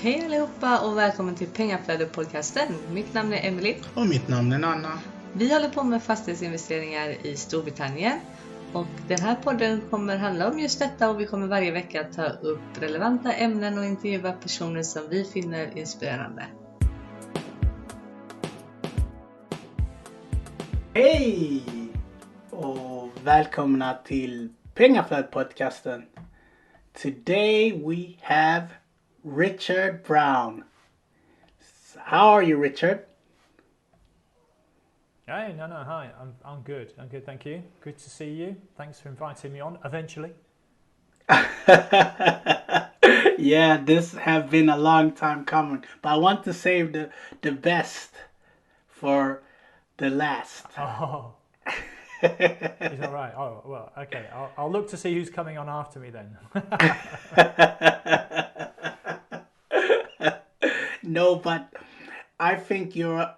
Hej allihopa och välkommen till Pengaflödet-podcasten. Mitt namn är Emily. Och mitt namn är Anna. Vi håller på med fastighetsinvesteringar i Storbritannien. Och den här podden kommer handla om just detta och vi kommer varje vecka ta upp relevanta ämnen och intervjua personer som vi finner inspirerande. Hej! Och välkomna till Pengaflödet-podcasten. Today we have Richard Brown. How are you, Richard? Hey, no, hi. I'm good. I'm good, thank you. Good to see you. Thanks for inviting me on eventually. Yeah, this have been a long time coming, but I want to save the best for the last. Oh, is that right? Oh, well, okay. I'll look to see who's coming on after me then. No, but I think you have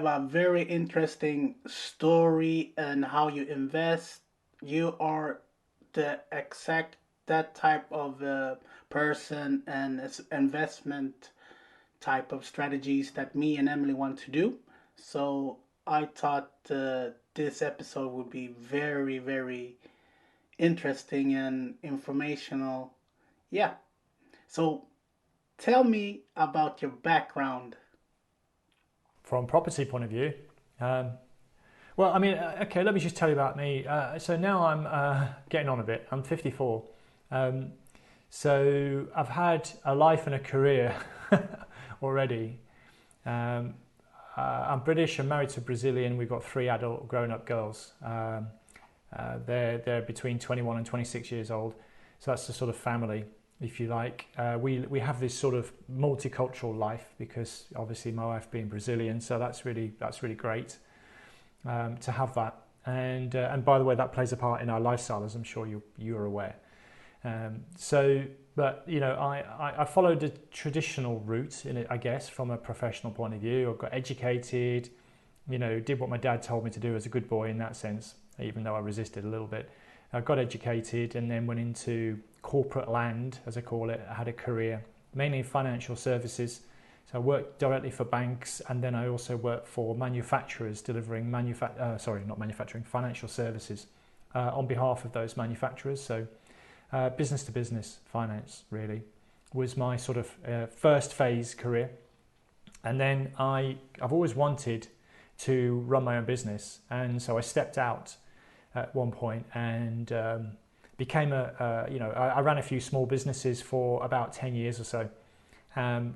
a very interesting story and how you invest. You are that type of person and investment type of strategies that me and Emily want to do. So I thought this episode would be very, very interesting and informational. Yeah. So tell me about your background. From property point of view, well, I mean, okay, let me just tell you about me. So now I'm getting on a bit. I'm 54. So I've had a life and a career already. I'm British. I'm married to a Brazilian. We've got 3 adult grown-up girls. They're between 21 and 26 years old. So that's the sort of family, if you like. We have this sort of multicultural life because obviously my wife being Brazilian, so that's really great to have that. And by the way, that plays a part in our lifestyle, as I'm sure you're aware. But you know, I followed the traditional route in it, I guess, from a professional point of view. I got educated, you know, did what my dad told me to do as a good boy in that sense, even though I resisted a little bit. I got educated and then went into corporate land, as I call it. I had a career mainly in financial services. So I worked directly for banks, and then I also worked for manufacturers delivering financial services on behalf of those manufacturers. So business to business finance really was my sort of first phase career. And then I've always wanted to run my own business, and so I stepped out at one point and became I ran a few small businesses for about 10 years or so.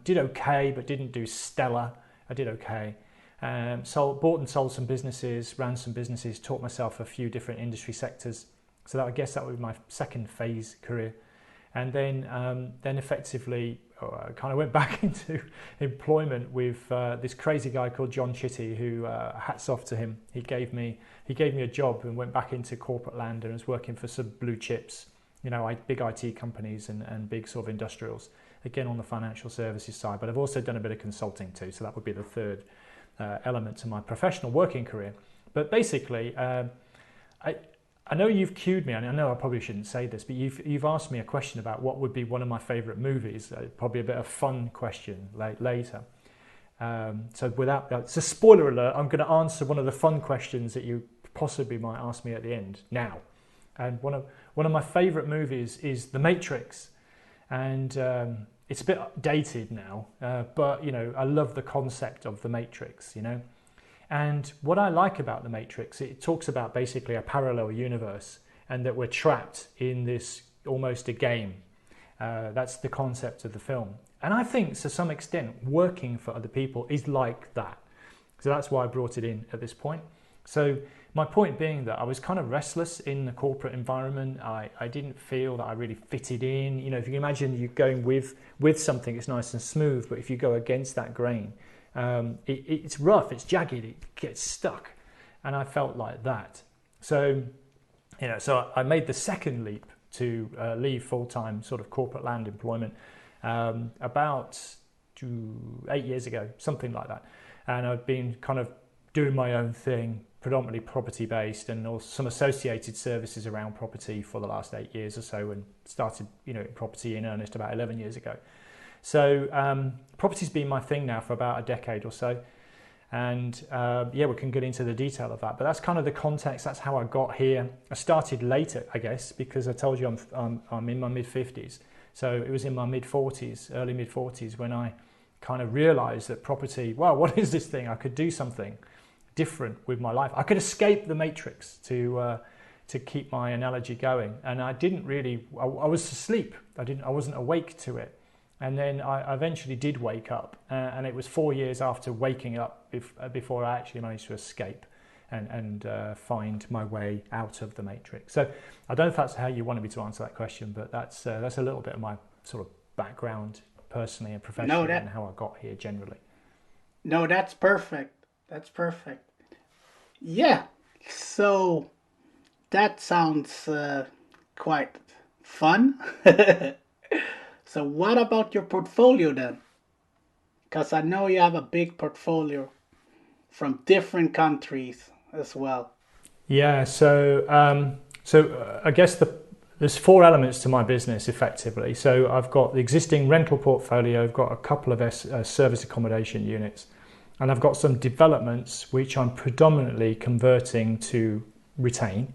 Did okay, but didn't do stellar. I did okay. Bought and sold some businesses, ran some businesses, taught myself a few different industry sectors. So I guess that would be my second phase career. And then effectively kind of went back into employment with this crazy guy called John Chitty, who hats off to him. He gave me a job and went back into corporate land and was working for some blue chips, you know, big IT companies and big sort of industrials, again on the financial services side. But I've also done a bit of consulting too, so that would be the third element to my professional working career. But basically, I know you've cued me, and I know I probably shouldn't say this, but you've asked me a question about what would be one of my favourite movies. Probably a bit of a fun question later. So without that, it's a spoiler alert. I'm going to answer one of the fun questions that you possibly might ask me at the end now. And one of my favourite movies is The Matrix, and it's a bit dated now, but you know I love the concept of The Matrix. You know. And what I like about The Matrix, it talks about basically a parallel universe and that we're trapped in this almost a game. That's the concept of the film. And I think to some extent working for other people is like that. So that's why I brought it in at this point. So my point being that I was kind of restless in the corporate environment. I didn't feel that I really fitted in. You know, if you can imagine you going with something, it's nice and smooth, but if you go against that grain, it's rough, it's jagged, it gets stuck, and I felt like that. So, you know, so I made the second leap to leave full-time sort of corporate land employment about 8 years ago, something like that. And I've been kind of doing my own thing, predominantly property-based, and also some associated services around property for the last 8 years or so, and started, you know, property in earnest about 11 years ago. So property's been my thing now for about a decade or so. And we can get into the detail of that. But that's kind of the context. That's how I got here. I started later, I guess, because I told you I'm in my mid-50s. So it was in my mid-40s, early mid-40s, when I kind of realised that property, wow, what is this thing? I could do something different with my life. I could escape the matrix, to keep my analogy going. And I didn't really, I was asleep. I wasn't awake to it. And then I eventually did wake up, and it was 4 years after waking up before I actually managed to escape and find my way out of the matrix. So I don't know if that's how you wanted me to answer that question, but that's a little bit of my sort of background personally and professionally, and how I got here generally. No, that's perfect. That's perfect. Yeah. So that sounds quite fun. So what about your portfolio then? Because I know you have a big portfolio from different countries as well. Yeah, so I guess there's 4 elements to my business effectively. So I've got the existing rental portfolio, I've got a couple of service accommodation units, and I've got some developments which I'm predominantly converting to retain,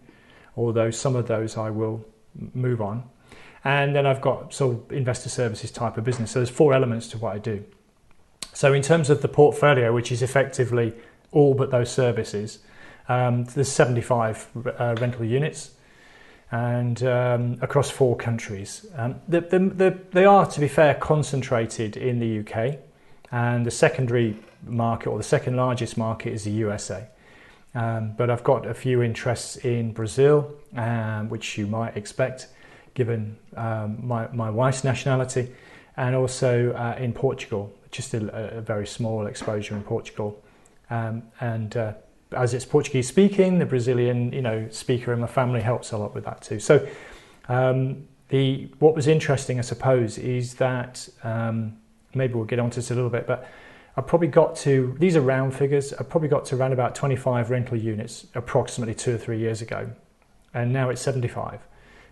although some of those I will move on. And then I've got sort of investor services type of business. So there's 4 elements to what I do. So in terms of the portfolio, which is effectively all but those services, there's 75 rental units, and across 4 countries. They are, to be fair, concentrated in the UK, and the secondary market, or the second largest market, is the USA. But I've got a few interests in Brazil, which you might expect, given my wife's nationality, and also in Portugal, just a very small exposure in Portugal. And as it's Portuguese speaking, the Brazilian speaker in my family helps a lot with that too. So what was interesting, I suppose, is that maybe we'll get onto this a little bit, but I probably got to, these are round figures, I probably got to around about 25 rental units approximately 2 or 3 years ago, and now it's 75.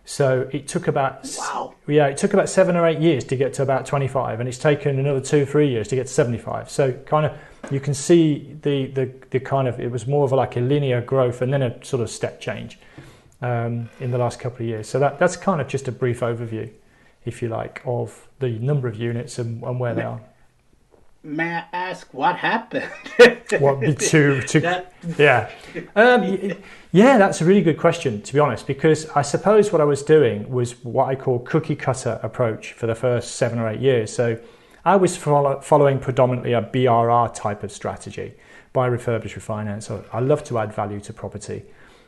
So it took about 7 or 8 years to get to about 25, and it's taken another 2 or 3 years to get to 75. So kind of you can see the kind of, it was more of like a linear growth and then a sort of step change in the last couple of years. So that's kind of just a brief overview, if you like, of the number of units and where they are. May I ask what happened? Yeah, that's a really good question, to be honest, because I suppose what I was doing was what I call cookie cutter approach for the first 7 or 8 years. So I was following predominantly a BRR type of strategy, buy, refurbish, refinance. So I love to add value to property.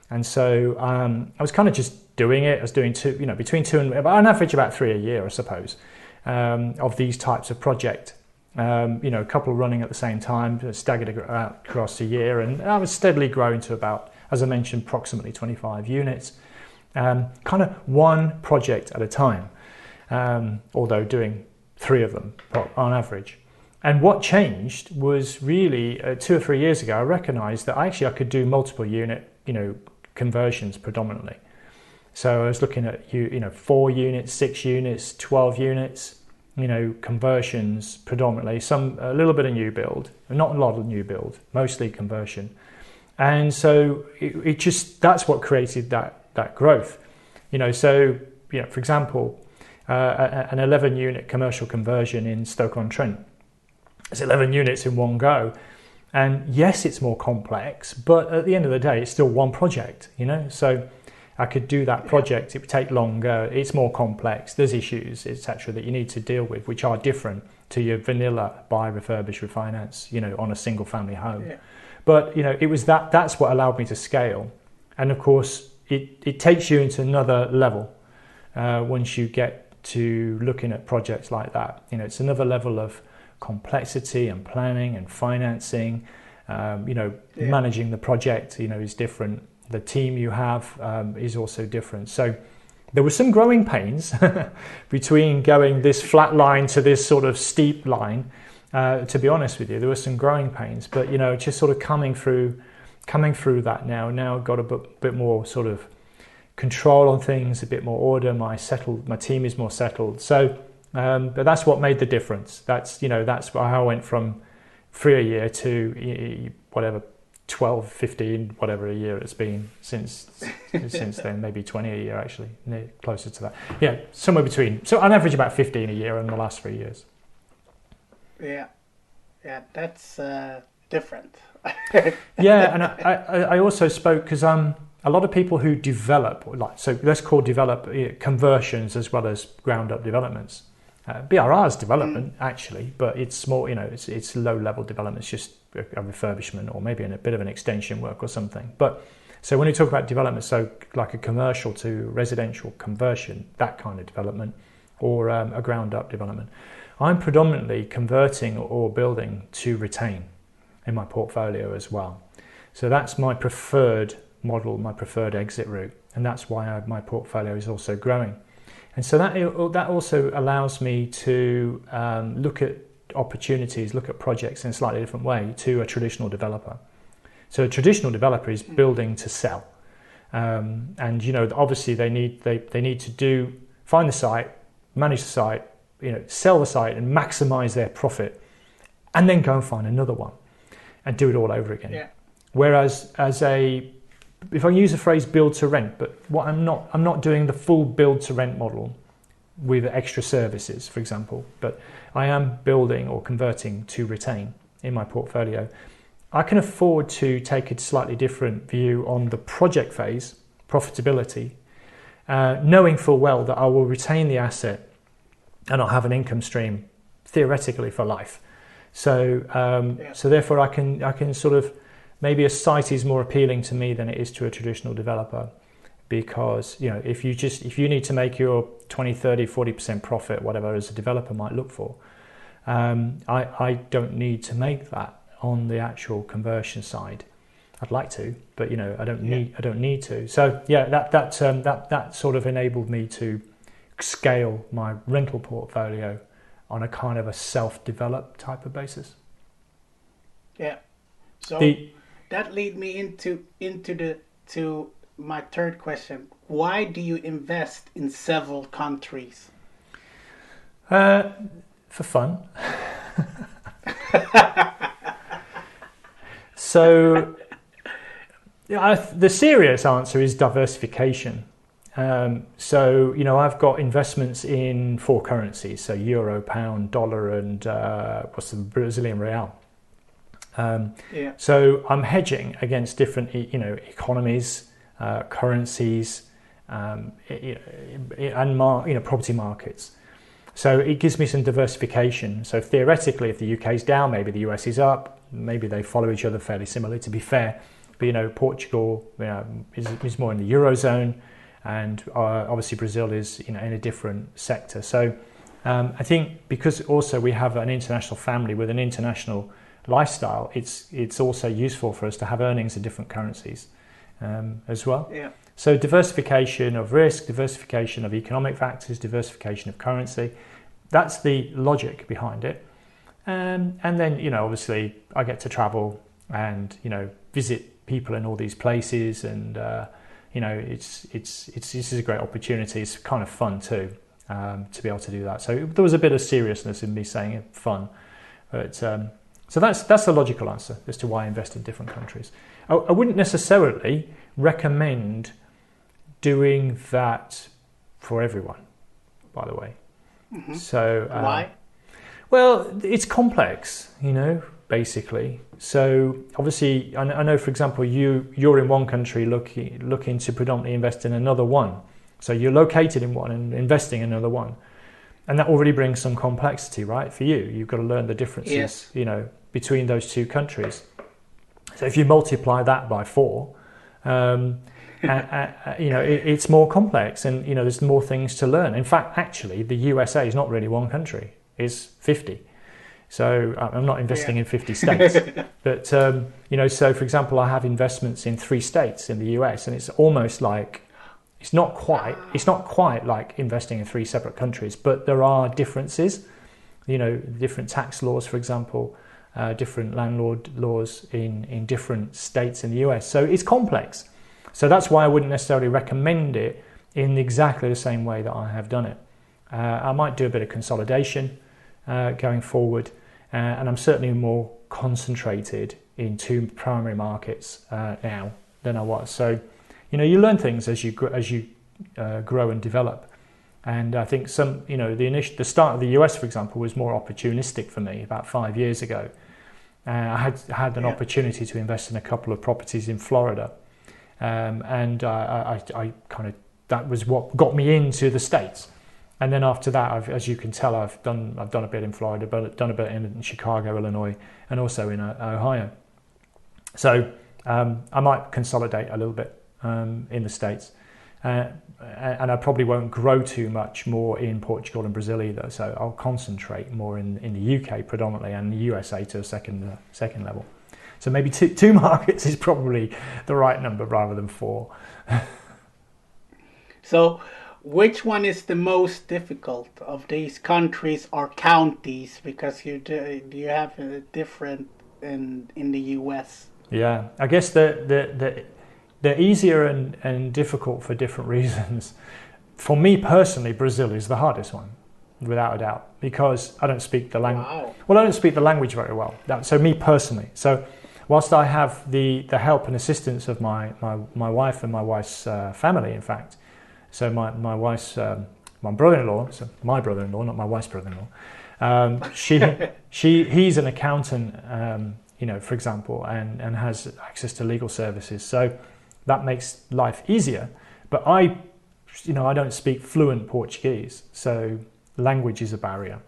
And so I was kind of just doing it. I was doing between 2 and on average about 3 a year, I suppose, of these types of projects. A couple running at the same time, staggered across a year, and I was steadily growing to about, as I mentioned, approximately 25 units, kind of one project at a time, although doing 3 of them on average. And what changed was really 2 or 3 years ago, I recognised that I could do multiple unit, conversions predominantly. So I was looking at 4 units, 6 units, 12 units. Conversions predominantly, a little bit of new build, not a lot of new build, mostly conversion. And so it just, that's what created that growth. For example, an 11 unit commercial conversion in Stoke-on-Trent. It's 11 units in one go. And yes, it's more complex, but at the end of the day, it's still one project, so I could do that project. It would take longer. It's more complex. There's issues, etc., that you need to deal with, which are different to your vanilla buy, refurbish, refinance, on a single family home. Yeah. But it was that's what allowed me to scale. And of course, it takes you into another level once you get to looking at projects like that. It's another level of complexity and planning and financing. Managing the project, is different. The team you have is also different. So there were some growing pains between going this flat line to this sort of steep line. To be honest with you, there were some growing pains, but just sort of coming through that now. Now I've got a bit more sort of control on things, a bit more order. My team is more settled. So But that's what made the difference. That's how I went from 3 a year to whatever 12, 15, whatever a year it's been since then, maybe 20 a year actually, closer to that. Yeah, somewhere between. So on average about 15 a year in the last 3 years. Yeah, that's different. Yeah, and I also spoke because a lot of people who develop, so let's call conversions as well as ground up developments. BRR's development actually, but it's more, it's low level development. It's just a refurbishment or maybe a bit of an extension work or something. But so when you talk about development, so like a commercial to residential conversion, that kind of development, or a ground up development, I'm predominantly converting or building to retain in my portfolio as well. So that's my preferred model, my preferred exit route, and that's why my portfolio is also growing. And so that also allows me to look at opportunities, look at projects in a slightly different way to a traditional developer. So a traditional developer is building to sell, and obviously they need to find the site, manage the site, sell the site and maximize their profit, and then go and find another one and do it all over again. Yeah. Whereas if I use the phrase build to rent, but what I'm not doing the full build to rent model with extra services, for example, but I am building or converting to retain in my portfolio. I can afford to take a slightly different view on the project phase, profitability, knowing full well that I will retain the asset and I'll have an income stream theoretically for life. So therefore I can sort of, maybe a site is more appealing to me than it is to a traditional developer, because if you need to make your 20, 30, 40% profit, whatever as a developer might look for, I don't need to make that on the actual conversion side. I'd like to, but I don't need to. So yeah, that sort of enabled me to scale my rental portfolio on a kind of a self-developed type of basis. Yeah. So that lead me into my third question. Why do you invest in several countries? For fun. So the serious answer is diversification. So I've got investments in 4 currencies, so euro, pound, dollar, and what's the Brazilian real. So I'm hedging against different economies, currencies, and property markets. So it gives me some diversification. So theoretically, if the UK is down, maybe the US is up. Maybe they follow each other fairly similarly, to be fair. But Portugal is more in the eurozone, and obviously Brazil is in a different sector. So I think because also we have an international family with an international lifestyle, it's also useful for us to have earnings in different currencies as well. Yeah. So diversification of risk, diversification of economic factors, diversification of currency, that's the logic behind it. And then obviously I get to travel and visit people in all these places, and this is a great opportunity. It's kind of fun too, to be able to do that. So there was a bit of seriousness in me saying it fun, but so that's the logical answer as to why I invest in different countries. I wouldn't necessarily recommend doing that for everyone, by the way. Mm-hmm. So why? Well, it's complex, basically. So obviously, I know, for example, you're in one country looking to predominantly invest in another one. So you're located in one and investing in another one, and that already brings some complexity, right? For you, you've got to learn the differences, yes, between those two countries. So if you multiply that by 4, it's more complex, and there's more things to learn. In fact, actually, the USA is not really one country; it's 50. So I'm not investing in 50 states, but so for example, I have investments in 3 states in the US, and it's almost like it's not quite like investing in 3 separate countries, but there are differences. Different tax laws, for example, different landlord laws in different states in the US. So it's complex. So that's why I wouldn't necessarily recommend it in exactly the same way that I have done it. I might do a bit of consolidation going forward, and I'm certainly more concentrated in two primary markets now than I was. So, you learn things as you grow and develop. And I think the start of the US, for example, was more opportunistic for me about 5 years ago. I had an opportunity to invest in a couple of properties in Florida, and I kind of, that was what got me into the States. And then after that, as you can tell, I've done a bit in Florida, but done a bit in Chicago, Illinois, and also in Ohio. So I might consolidate a little bit in the States. And I probably won't grow too much more in Portugal and Brazil either. So I'll concentrate more in the UK predominantly, and the USA to a second level. So maybe two markets is probably the right number rather than 4. So which one is the most difficult of these countries or counties? Because you have a different in the US. Yeah, I guess they're easier and difficult for different reasons. For me personally, Brazil is the hardest one, without a doubt, because I don't speak the language. Wow. Well, I don't speak the language very well. So me personally. So whilst I have the help and assistance of my wife and my wife's family, in fact. So my wife's my brother-in-law, so my brother-in-law, not my wife's brother-in-law. He's an accountant, for example, and has access to legal services. So that makes life easier, but I don't speak fluent Portuguese, so language is a barrier.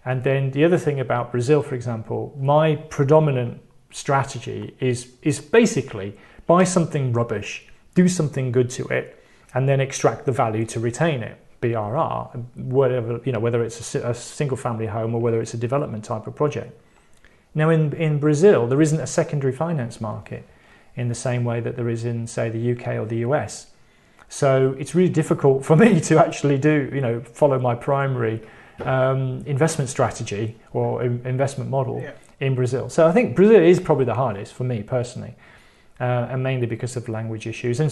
And then the other thing about Brazil, for example, my predominant strategy is basically buy something rubbish, do something good to it, and then extract the value to retain it, BRR, whatever, whether it's a single family home or whether it's a development type of project. Now in Brazil, there isn't a secondary finance market in the same way that there is in, say, the UK or the US. So it's really difficult for me to actually follow my primary investment strategy or investment model in Brazil. So I think Brazil is probably the hardest for me personally, and mainly because of language issues. And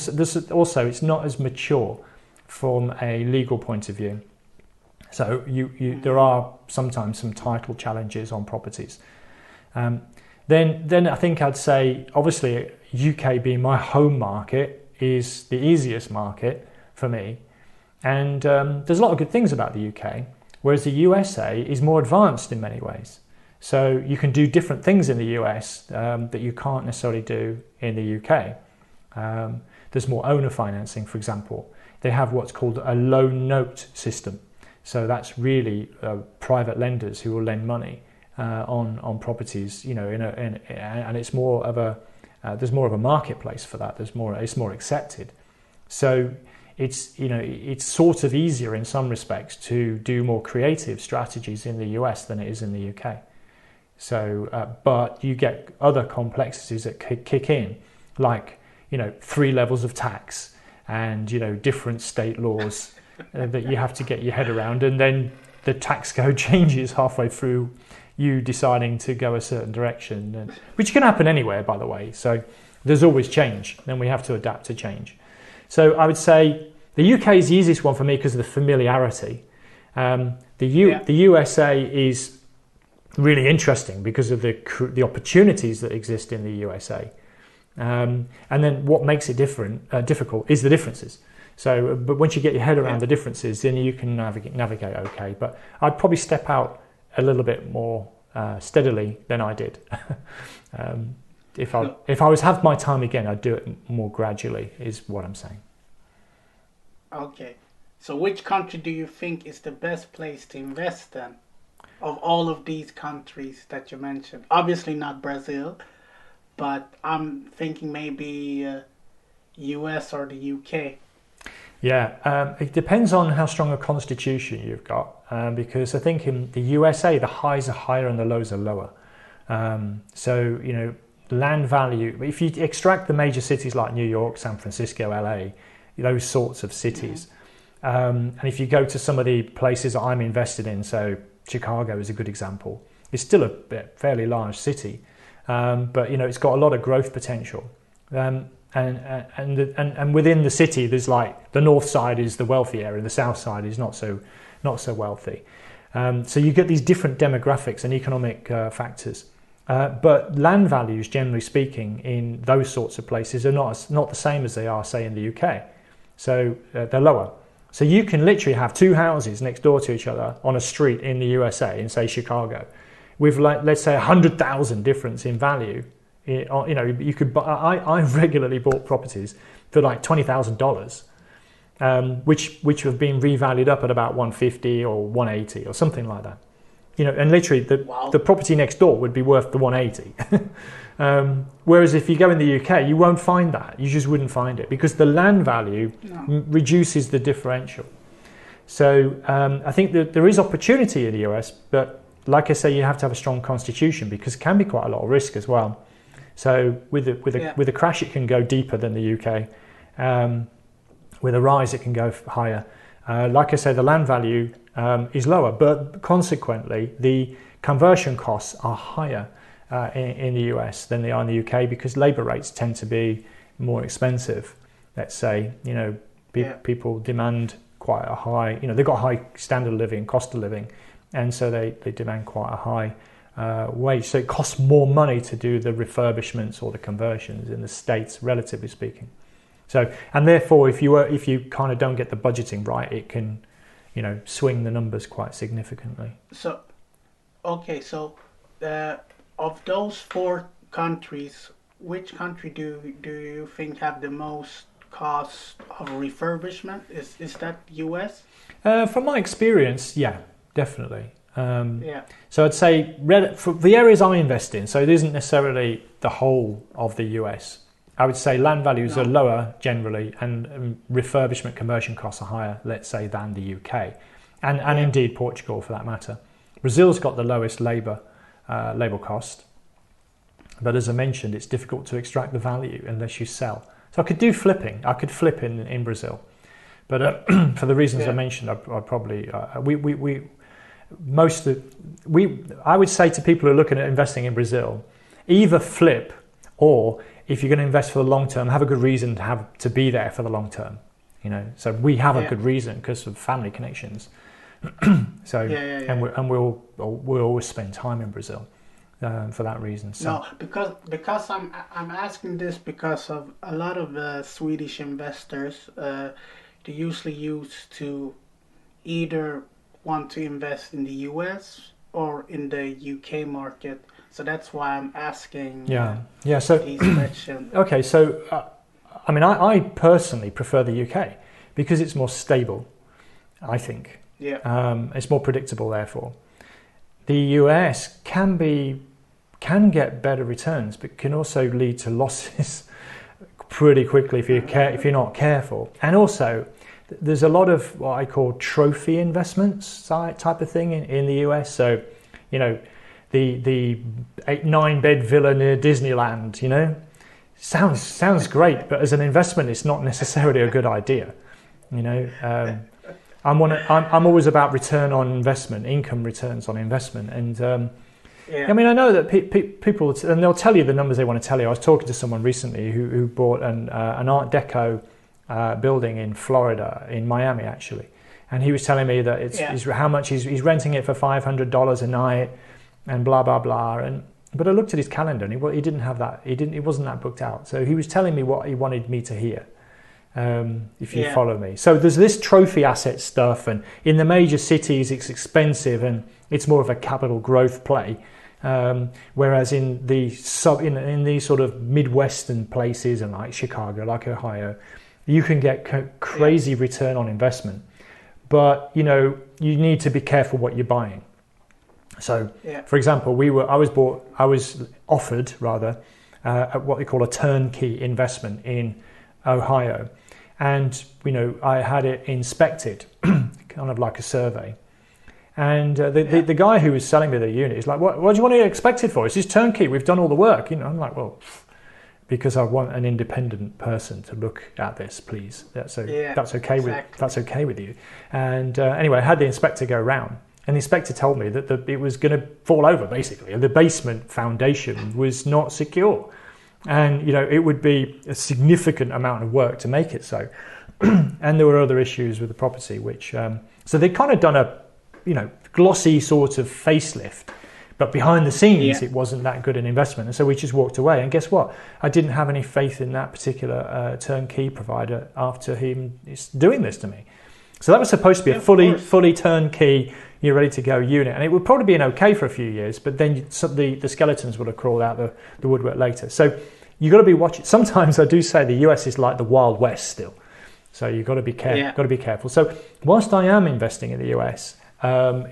also it's not as mature from a legal point of view. So there are sometimes some title challenges on properties. Then I think I'd say, obviously, UK being my home market is the easiest market for me. And there's a lot of good things about the UK, whereas the USA is more advanced in many ways. So you can do different things in the US that you can't necessarily do in the UK. There's more owner financing, for example. They have what's called a loan note system. So that's really private lenders who will lend money on properties, and it's more of there's more of a marketplace for that. It's more accepted. So it's sort of easier in some respects to do more creative strategies in the US than it is in the UK. So, but you get other complexities that kick in, like 3 levels of tax and different state laws that you have to get your head around, and then the tax code changes halfway through you deciding to go a certain direction, which can happen anywhere, by the way. So there's always change, then we have to adapt to change. So I would say the UK is the easiest one for me because of the familiarity. The USA is really interesting because of the opportunities that exist in the USA. And then what makes it difficult is the differences. So, but once you get your head around the differences, then you can navigate okay. But I'd probably step out a little bit more steadily than I did. If I was have my time again, I'd do it more gradually, is what I'm saying. Okay. So which country do you think is the best place to invest in of all of these countries that you mentioned? Obviously not Brazil, but I'm thinking maybe US or the UK. Yeah, it depends on how strong a constitution you've got, because I think in the USA the highs are higher and the lows are lower. So land value, if you extract the major cities like New York, San Francisco, LA, those sorts of cities, and if you go to some of the places that I'm invested in, so Chicago is a good example, it's still a fairly large city, but it's got a lot of growth potential. And within the city, there's like the north side is the wealthy area, the south side is not so not so wealthy. So you get these different demographics and economic factors. But land values, generally speaking, in those sorts of places are not the same as they are, say, in the UK. So they're lower. So you can literally have two houses next door to each other on a street in the USA, in say Chicago, with let's say 100,000 difference in value. You know, you could buy. I regularly bought properties for like $20,000, which have been revalued up at about 150 or 180 or something like that. You know, and literally the property next door would be worth the 180. Whereas if you go in the UK, you won't find that. You just wouldn't find it because the land value reduces the differential. So I think that there is opportunity in the US, but like I say, you have to have a strong constitution because it can be quite a lot of risk as well. So with a crash, it can go deeper than the UK. With a rise, it can go higher. Like I say, the land value is lower, but consequently, the conversion costs are higher in the US than they are in the UK because labour rates tend to be more expensive. Let's say, you know, people demand quite a high, you know, they've got a high standard of living, cost of living, and so they demand quite a high wage. So it costs more money to do the refurbishments or the conversions in the States, relatively speaking. So, and therefore, if you kind of don't get the budgeting right, it can, you know, swing the numbers quite significantly. So, okay, so of those four countries, which country do you think have the most cost of refurbishment? Is that US? From my experience, yeah, definitely. So I'd say for the areas I invest in, so it isn't necessarily the whole of the US. I would say land values are lower generally, and refurbishment conversion costs are higher, let's say, than the UK, and indeed Portugal for that matter. Brazil's got the lowest labour cost, but as I mentioned, it's difficult to extract the value unless you sell. So I could do flipping. I could flip in Brazil, but for the reasons I mentioned, I probably I would say to people who are looking at investing in Brazil, either flip or if you're going to invest for the long term, have a good reason to be there for the long term. You know, so we have a good reason because of family connections. So and we'll always spend time in Brazil for that reason. So. No, because I'm asking this because of a lot of Swedish investors. They usually used to either want to invest in the US or in the UK market. So that's why I'm asking so, these questions. Okay, so I mean, I personally prefer the UK because it's more stable, I think. It's more predictable, therefore. The US can get better returns, but can also lead to losses pretty quickly if you're not careful. And also, there's a lot of what I call trophy investments type of thing in the US. So, you know, the 8-9-bed villa near Disneyland, you know, sounds great, but as an investment, it's not necessarily a good idea. You know, I'm always about return on investment, income returns on investment, and I mean, I know that people, and they'll tell you the numbers they want to tell you. I was talking to someone recently who bought an Art Deco building in Florida, in Miami actually, and he was telling me that it's how much he's renting it for $500 a night, and blah blah blah. But I looked at his calendar, and he didn't have that. It wasn't that booked out. So he was telling me what he wanted me to hear. If you follow me, so there's this trophy asset stuff, and in the major cities it's expensive and it's more of a capital growth play. Whereas in the in these sort of Midwestern places and like Chicago, like Ohio, you can get crazy return on investment, but you know you need to be careful what you're buying. So, for example, I was offered what they call a turnkey investment in Ohio, and you know I had it inspected, kind of like a survey. And the guy who was selling me the unit is like, what do you want it inspected for? It's just turnkey. We've done all the work. You know, I'm like, well, because I want an independent person to look at this, please. That's okay with you. And anyway, I had the inspector go round, and the inspector told me that it was going to fall over basically, and the basement foundation was not secure, and you know it would be a significant amount of work to make it so. And there were other issues with the property, which So they'd kind of done a, glossy sort of facelift, but behind the scenes, it wasn't that good an investment. And so we just walked away. And guess what? I didn't have any faith in that particular turnkey provider after him doing this to me. So that was supposed to be a fully turnkey, you're ready to go unit. And it would probably been okay for a few years, but then the skeletons would have crawled out the woodwork later. So you've got to be watching. Sometimes I do say the US is like the Wild West still. So you've got to be careful. Got to be careful. So whilst I am investing in the US,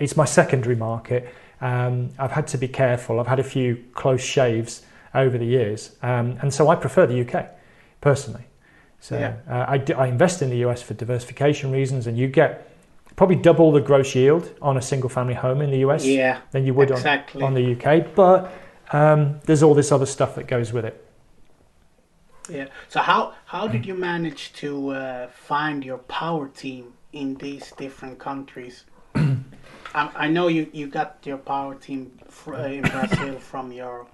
it's my secondary market. I've had to be careful. I've had a few close shaves over the years. And so I prefer the UK, personally. So I invest in the US for diversification reasons, and you get probably double the gross yield on a single family home in the US than you would on the UK. But there's all this other stuff that goes with it. Yeah. So how did you manage to find your power team in these different countries? I know you got your power team in Brazil from your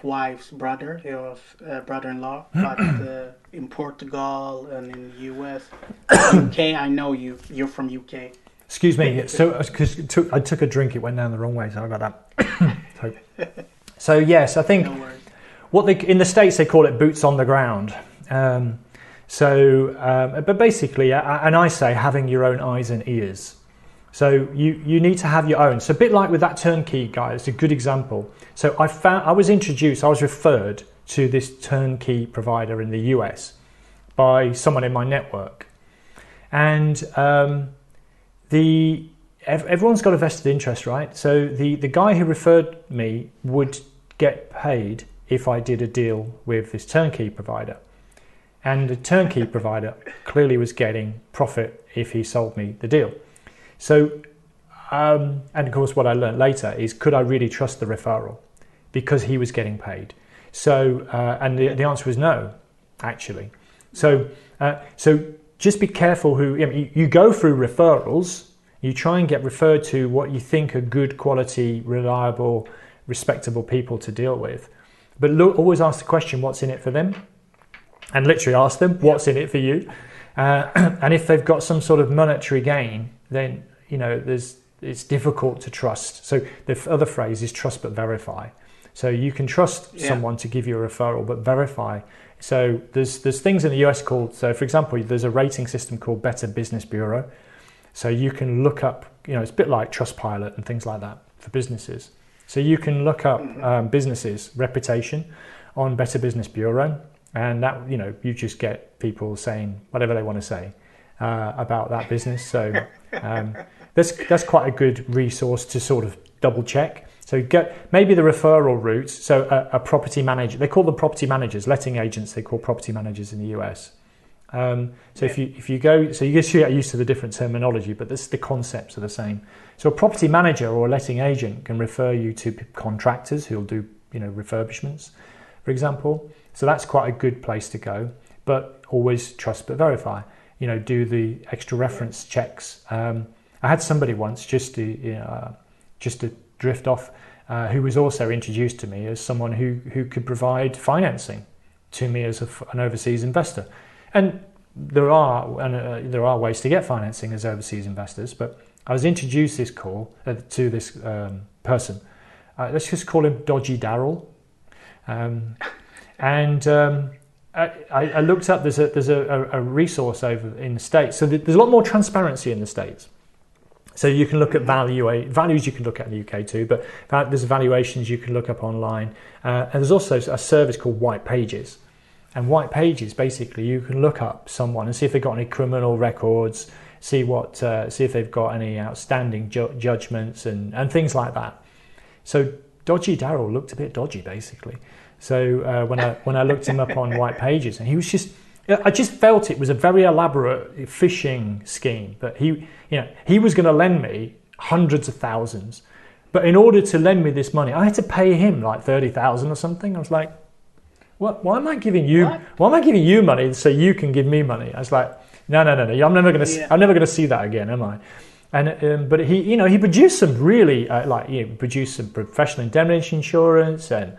wife's brother, your brother-in-law, but in Portugal and in the US, UK. I know you're from UK. Excuse me. So because I took a drink, it went down the wrong way, so I got that. So yes, I think in the States they call it boots on the ground. But basically, and I say having your own eyes and ears. So you need to have your own. So a bit like with that turnkey guy, it's a good example. So I was referred to this turnkey provider in the US by someone in my network. And everyone's got a vested interest, right? So the guy who referred me would get paid if I did a deal with this turnkey provider. And the turnkey provider clearly was getting profit if he sold me the deal. So, and of course what I learned later is, could I really trust the referral? Because he was getting paid. So, and the answer was no, actually. So just be careful who, you go through referrals, you try and get referred to what you think are good quality, reliable, respectable people to deal with. But always ask the question, what's in it for them? And literally ask them, what's in it for you? And if they've got some sort of monetary gain, then it's difficult to trust. So the other phrase is trust but verify. So you can trust someone to give you a referral, but verify. So there's things in the US called, so for example, there's a rating system called Better Business Bureau. So you can look up, it's a bit like Trustpilot and things like that for businesses. So you can look up businesses' reputation on Better Business Bureau, and that you just get people saying whatever they want to say about that business. So that's quite a good resource to sort of double check. So get maybe the referral route. So a property manager, they call them property managers, letting agents. They call property managers in the US. If you go, so you get used to the different terminology, but the concepts are the same. So a property manager or a letting agent can refer you to contractors who'll do refurbishments, for example. So that's quite a good place to go. But always trust but verify. Do the extra reference checks. I had somebody once just to drift off, who was also introduced to me as someone who could provide financing to me as an overseas investor. And there are ways to get financing as overseas investors, but I was introduced to this person. Let's just call him Dodgy Darryl. I looked up. There's a resource over in the States. So there's a lot more transparency in the States. So you can look at values you can look at in the UK too, but there's valuations you can look up online. And there's also a service called White Pages. And White Pages, basically, you can look up someone and see if they've got any criminal records, see if they've got any outstanding judgments and things like that. So Dodgy Darryl looked a bit dodgy, basically. So when I looked him up on White Pages, and I just felt it was a very elaborate phishing scheme. But he was going to lend me hundreds of thousands, but in order to lend me this money, I had to pay him like 30,000 or something. I was like, what? Why am I giving you? What? Why am I giving you money so you can give me money? I was like, no. I'm never going to see that again, am I? And but he produced some really produced some professional indemnity insurance and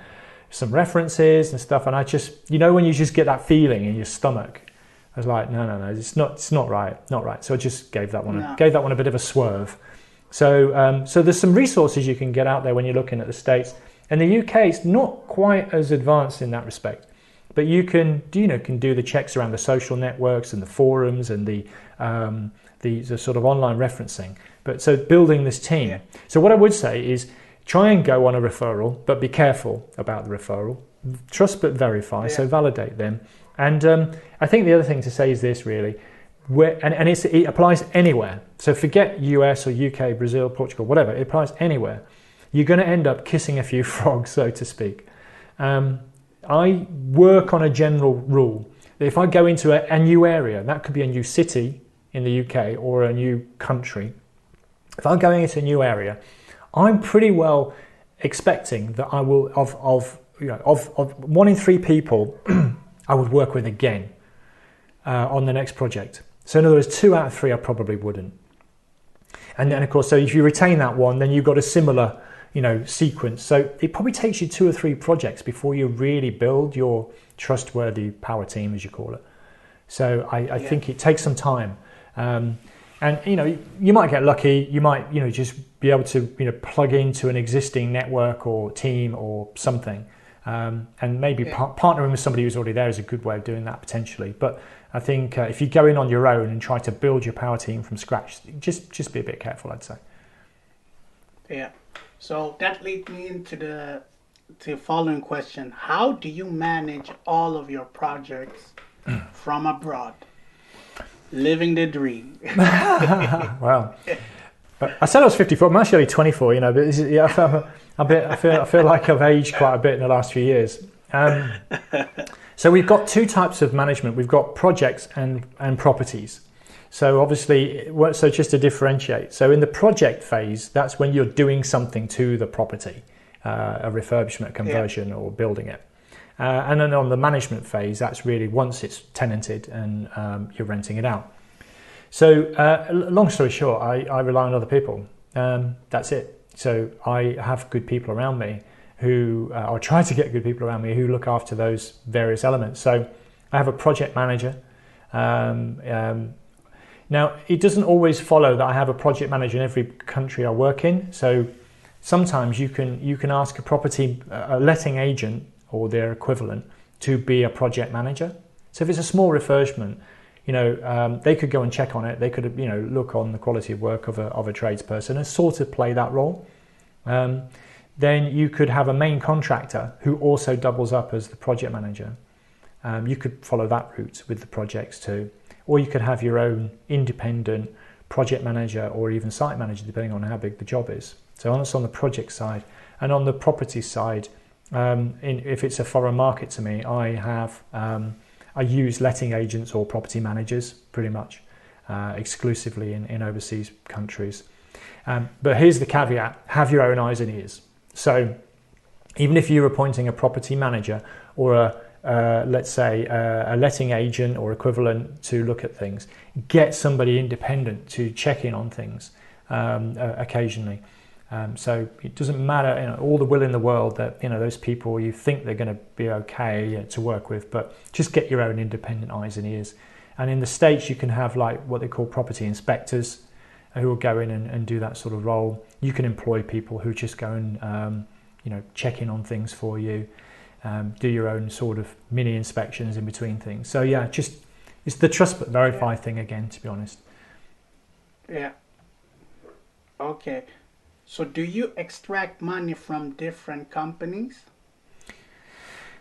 some references and stuff. And I just when you just get that feeling in your stomach I was like, no, it's not right. So I just gave that one a bit of a swerve. So there's some resources you can get out there when you're looking at the States. And the UK is not quite as advanced in that respect, but you can do the checks around the social networks and the forums and the sort of online referencing. But so building this team. Yeah. So what I would say is try and go on a referral, but be careful about the referral. Trust but verify. Yeah. So validate them. And I think the other thing to say is this really, it applies anywhere. So forget US or UK, Brazil, Portugal, whatever. It applies anywhere. You're going to end up kissing a few frogs, so to speak. I work on a general rule. If I go into a new area, that could be a new city in the UK or a new country. If I'm going into a new area, I'm pretty well expecting that I will of 1 in 3 people I would work with again on the next project. So in other words, 2 out of 3 I probably wouldn't. And then of course, so if you retain that one, then you've got a similar sequence. So it probably takes you 2 or 3 projects before you really build your trustworthy power team, as you call it. So I think it takes some time. And you might get lucky. You might just be able to plug into an existing network or team or something, and maybe partnering with somebody who's already there is a good way of doing that potentially. But I think if you go in on your own and try to build your power team from scratch, just be a bit careful, I'd say. Yeah. So that leads me into the following question: how do you manage all of your projects from abroad? Living the dream. Wow. I said I was 54. I'm actually only 24. But I feel like I've aged quite a bit in the last few years. So we've got 2 types of management. We've got projects and properties. So obviously, so just to differentiate. So in the project phase, that's when you're doing something to the property, a refurbishment, conversion, or building it. And then on the management phase, that's really once it's tenanted and you're renting it out. So long story short, I rely on other people. That's it. So I have good people around me who, or try to get good people around me who look after those various elements. So I have a project manager. Now, it doesn't always follow that I have a project manager in every country I work in. So sometimes you can ask a letting agent or their equivalent to be a project manager. So if it's a small refurbishment, they could go and check on it. They could, look on the quality of work of a tradesperson and sort of play that role. Then you could have a main contractor who also doubles up as the project manager. You could follow that route with the projects too. Or you could have your own independent project manager or even site manager, depending on how big the job is. So that's on the project side. And on the property side, if it's a foreign market to me, I use letting agents or property managers pretty much exclusively in overseas countries. But here's the caveat: have your own eyes and ears. So even if you're appointing a property manager or let's say a letting agent or equivalent to look at things, get somebody independent to check in on things occasionally. So it doesn't matter, all the will in the world that those people you think they're going to be okay to work with, but just get your own independent eyes and ears. And in the States, you can have like what they call property inspectors who will go in and do that sort of role. You can employ people who just go and check in on things for you, do your own sort of mini inspections in between things. So yeah, it's the trust but verify thing again, to be honest. Yeah. Okay. So do you extract money from different companies?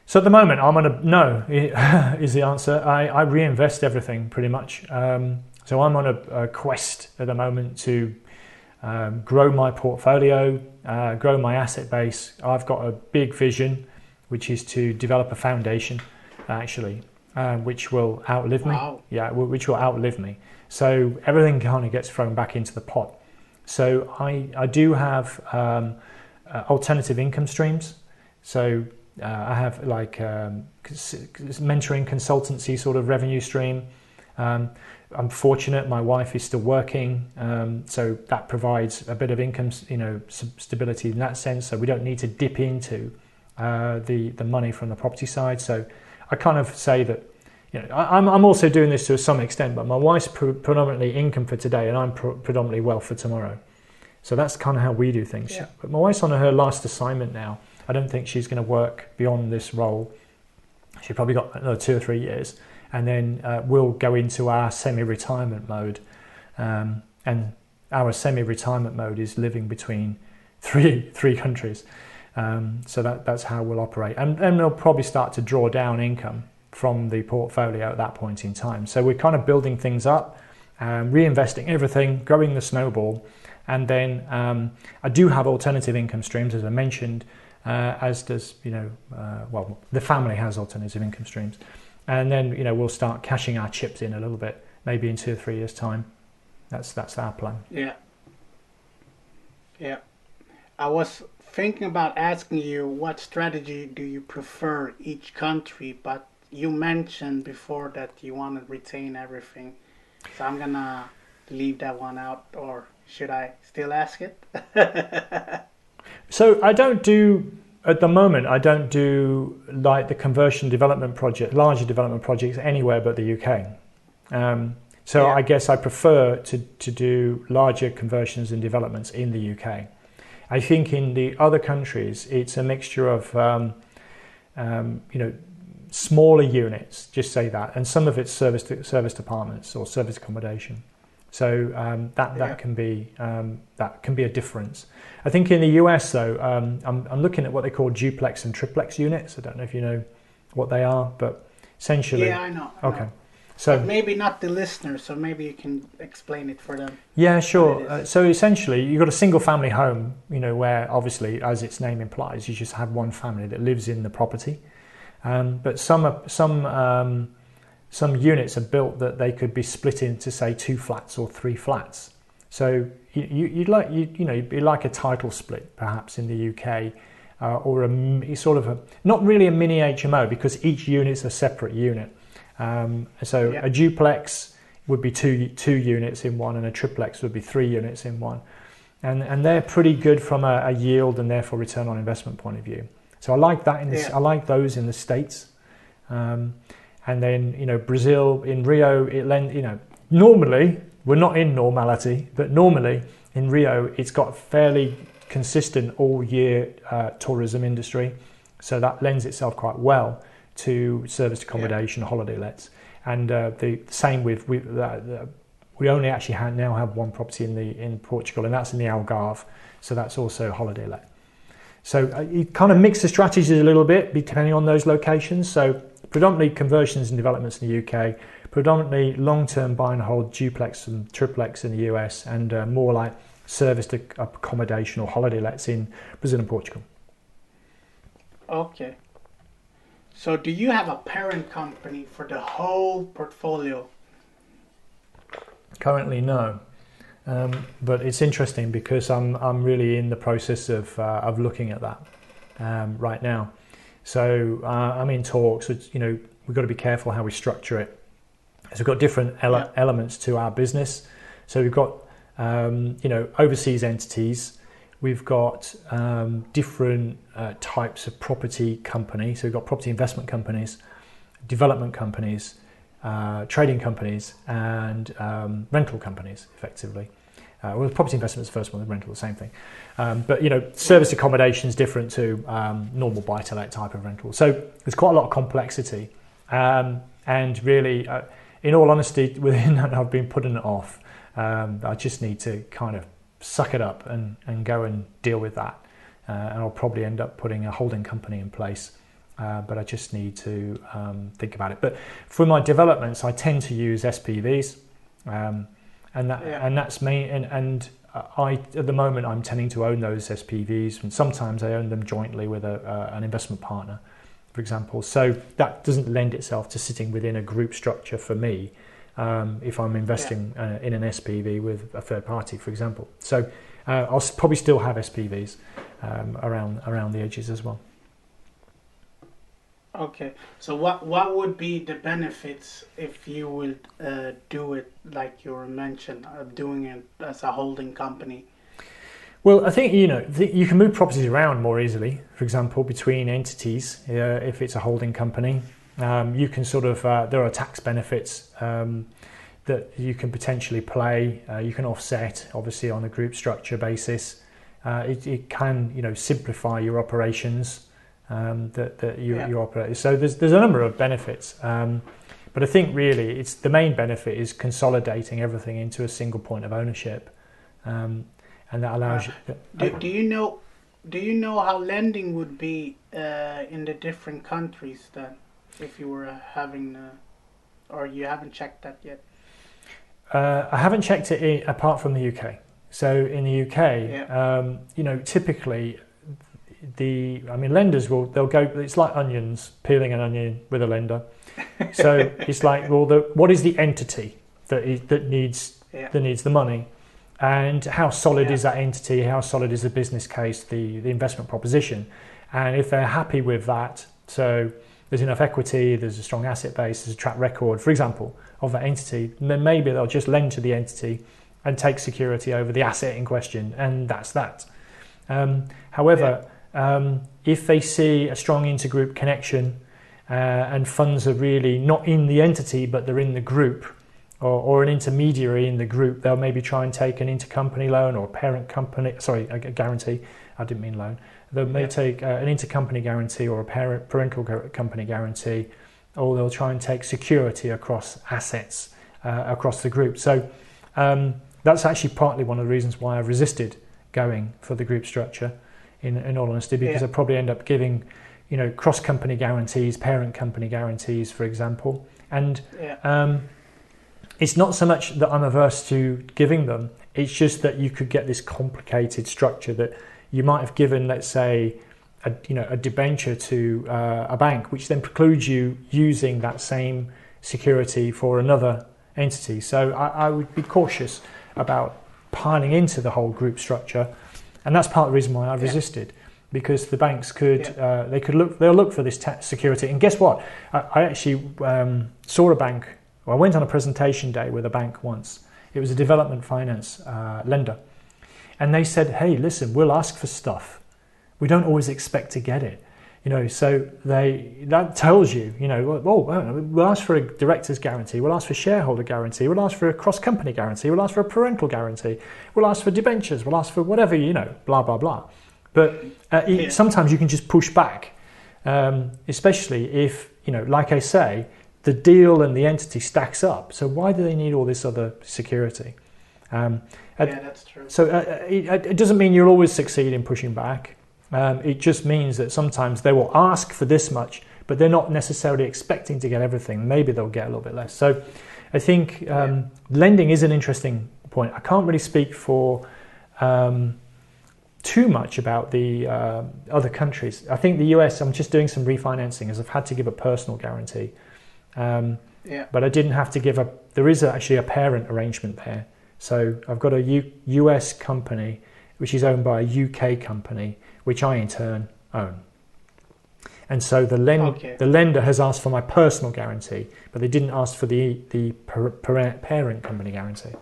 So at the moment, I'm on no is the answer. I reinvest everything pretty much. So I'm on a quest at the moment to grow my portfolio, grow my asset base. I've got a big vision, which is to develop a foundation, actually, which will outlive me. Wow. Yeah, which will outlive me. So everything kind of gets thrown back into the pot. So I do have alternative income streams. So I have like mentoring consultancy sort of revenue stream. I'm fortunate my wife is still working, so that provides a bit of income, stability in that sense. So we don't need to dip into the money from the property side. So I kind of say that I'm also doing this to some extent, but my wife's predominantly income for today, and I'm predominantly wealth for tomorrow. So that's kind of how we do things. Yeah. But my wife's on her last assignment now. I don't think she's going to work beyond this role. She's probably got another 2 or 3 years, and then we'll go into our semi-retirement mode. And our semi-retirement mode is living between three countries. So that's how we'll operate. And we'll probably start to draw down income from the portfolio at that point in time. So we're kind of building things up, reinvesting everything, growing the snowball. And then I do have alternative income streams, as I mentioned, as does, the family has alternative income streams. And then, we'll start cashing our chips in a little bit, maybe in 2 or 3 years' time. That's our plan. Yeah. I was thinking about asking you what strategy do you prefer each country, but you mentioned before that you want to retain everything. So I'm going to leave that one out, or should I still ask it? So at the moment, I don't do like the conversion development project, larger development projects anywhere but the UK. I guess I prefer to do larger conversions and developments in the UK. I think in the other countries, it's a mixture of, smaller units, just say that, and some of it's service apartments or service accommodation. So that can be a difference. I think in the US though, I'm looking at what they call duplex and triplex units. I don't know if you know what they are, but essentially. Yeah, I know. Okay. So but maybe not the listeners, so maybe you can explain it for them. Yeah, sure. So essentially, you've got a single family home, where obviously, as its name implies, you just have one family that lives in the property. But some units are built that they could be split into, say, 2 flats or 3 flats. So you'd be like a title split, perhaps in the UK, or not really a mini HMO, because each unit's a separate unit. A duplex would be two units in one, and a triplex would be 3 units in one, and they're pretty good from a yield and therefore return on investment point of view. So I like that I like those in the States, and then Brazil in Rio. Normally we're not in normality, but normally in Rio it's got fairly consistent all year tourism industry, so that lends itself quite well to serviced accommodation, holiday lets, and the same with we only actually now have one property in Portugal, and that's in the Algarve, so that's also holiday let. So you kind of mix the strategies a little bit depending on those locations. So predominantly conversions and developments in the UK, predominantly long-term buy and hold duplex and triplex in the US, and more like serviced accommodation or holiday lets in Brazil and Portugal. Okay. So do you have a parent company for the whole portfolio? Currently, no. But it's interesting because I'm really in the process of looking at that right now. So I'm in talks. We've got to be careful how we structure it. So we've got different elements to our business. So we've got overseas entities. We've got different types of property companies. So we've got property investment companies, development companies, trading companies, and rental companies, effectively. Property investment is the first one, the rental, the same thing. But service accommodation is different to normal buy-to-let type of rental. So there's quite a lot of complexity. And really, in all honesty, within that, I've been putting it off. I just need to kind of suck it up and go and deal with that. And I'll probably end up putting a holding company in place. But I just need to think about it. But for my developments, I tend to use SPVs. And that's me. And I, at the moment, I'm tending to own those SPVs, and sometimes I own them jointly with an investment partner, for example. So that doesn't lend itself to sitting within a group structure for me if I'm investing in an SPV with a third party, for example. So I'll probably still have SPVs around the edges as well. Okay, so what would be the benefits if you would do it like you mentioned, doing it as a holding company? Well, I think you can move properties around more easily. For example, between entities, if it's a holding company, You can sort of, there are tax benefits that you can potentially play. You can offset, obviously, on a group structure basis. It can, simplify your operations that you operate. So there's a number of benefits. But I think really it's the main benefit is consolidating everything into a single point of ownership. And that allows you... Do you know how lending would be in the different countries then, if you were having, or you haven't checked that yet? I haven't checked it apart from the UK. So in the UK, typically lenders they'll go. It's like onions, peeling an onion with a lender. So it's like, well, what is the entity that needs the money? And how solid is that entity? How solid is the business case, the investment proposition? And if they're happy with that, so there's enough equity, there's a strong asset base, there's a track record, for example, of that entity, then maybe they'll just lend to the entity and take security over the asset in question, and that's that. However, if they see a strong intergroup connection and funds are really not in the entity, but they're in the group, or an intermediary in the group, they'll maybe try and take an intercompany loan or a parent company, a guarantee. I didn't mean loan. They may take an intercompany guarantee or a parental company guarantee, or they'll try and take security across assets across the group. So that's actually partly one of the reasons why I resisted going for the group structure, in all honesty, because I'd probably end up giving, cross-company guarantees, parent company guarantees, for example. And it's not so much that I'm averse to giving them, it's just that you could get this complicated structure that you might have given, let's say, a debenture to a bank, which then precludes you using that same security for another entity. So I would be cautious about piling into the whole group structure, and that's part of the reason why I resisted, because the banks could they'll look for this security. And guess what? I actually saw a bank. I went on a presentation day with a bank once. It was a development finance lender. And they said, hey, listen, we'll ask for stuff. We don't always expect to get it. So that tells you, we'll ask for a director's guarantee, we'll ask for shareholder guarantee, we'll ask for a cross-company guarantee, we'll ask for a parental guarantee, we'll ask for debentures, we'll ask for whatever, blah, blah, blah. But sometimes you can just push back, especially if, like I say, the deal and the entity stacks up. So why do they need all this other security? That's true. So it doesn't mean you'll always succeed in pushing back. It just means that sometimes they will ask for this much, but they're not necessarily expecting to get everything. Maybe they'll get a little bit less. So I think lending is an interesting point. I can't really speak for too much about the other countries. I think the US, I'm just doing some refinancing as I've had to give a personal guarantee. But I didn't have to give there is actually a parent arrangement there. So I've got a US company which is owned by a UK company, which I in turn own. And so the lender has asked for my personal guarantee, but they didn't ask for the parent company guarantee.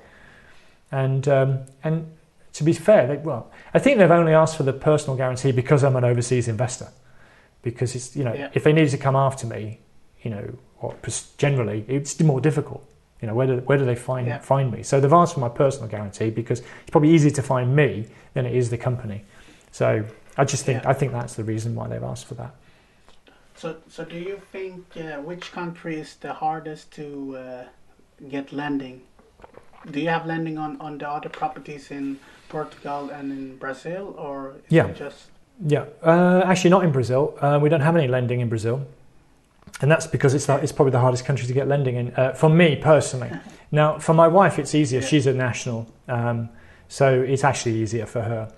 And to be fair, I think they've only asked for the personal guarantee because I'm an overseas investor. Because it's if they needed to come after me, generally it's more difficult. Where do they find me? So they've asked for my personal guarantee because it's probably easier to find me than it is the company. So I think that's the reason why they've asked for that. So do you think which country is the hardest to get lending? Do you have lending on the other properties in Portugal and in Brazil, or is it just? Actually not in Brazil. We don't have any lending in Brazil. And that's because it's probably the hardest country to get lending in, for me personally. Now, for my wife, it's easier. She's a national, so it's actually easier for her.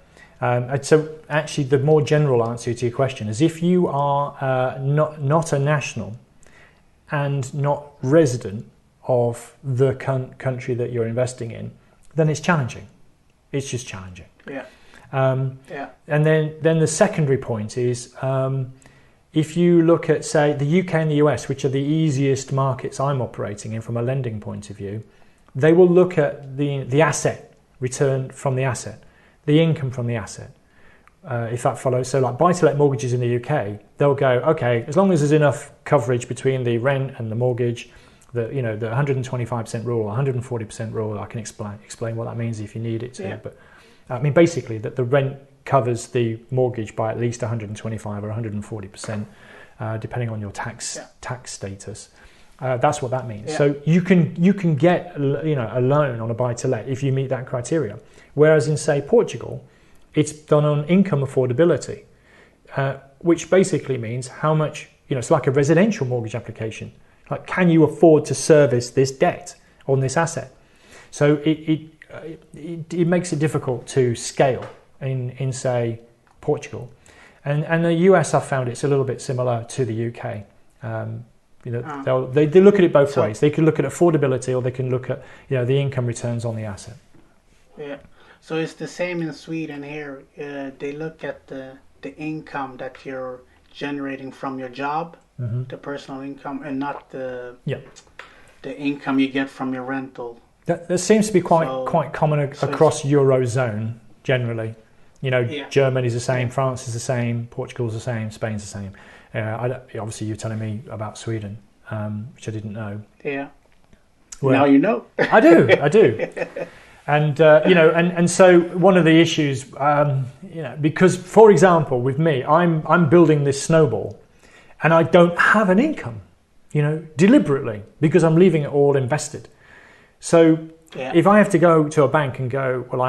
So actually, the more general answer to your question is if you are not a national and not resident of the country that you're investing in, then it's challenging. It's just challenging. And then the secondary point is... if you look at, say, the UK and the US, which are the easiest markets I'm operating in from a lending point of view, they will look at the asset return from the asset, the income from the asset. if that follows. So like buy-to-let mortgages in the UK, they'll go, okay, as long as there's enough coverage between the rent and the mortgage, the 125% rule, 140% rule, I can explain what that means if you need it to. Yeah. But I mean, basically, that the rent covers the mortgage by at least 125 or 140%, depending on your tax status. That's what that means. So you can get a loan on a buy-to-let if you meet that criteria. Whereas in, say, Portugal, it's done on income affordability, which basically means how much, it's like a residential mortgage application. Like, can you afford to service this debt on this asset? So it makes it difficult to scale in say, Portugal. And the US, I've found it's a little bit similar to the UK. They look at it both ways. They can look at affordability, or they can look at the income returns on the asset. Yeah. So it's the same in Sweden here. They look at the income that you're generating from your job, the personal income, and not the income you get from your rental. That seems to be quite common across Eurozone generally. Germany's the same, France is the same, Portugal's the same, Spain's the same. Obviously, you're telling me about Sweden, which I didn't know. Yeah. Well, now you know. I do. And and so one of the issues, because for example, with me, I'm building this snowball, and I don't have an income, deliberately, because I'm leaving it all invested. So if I have to go to a bank and go, well,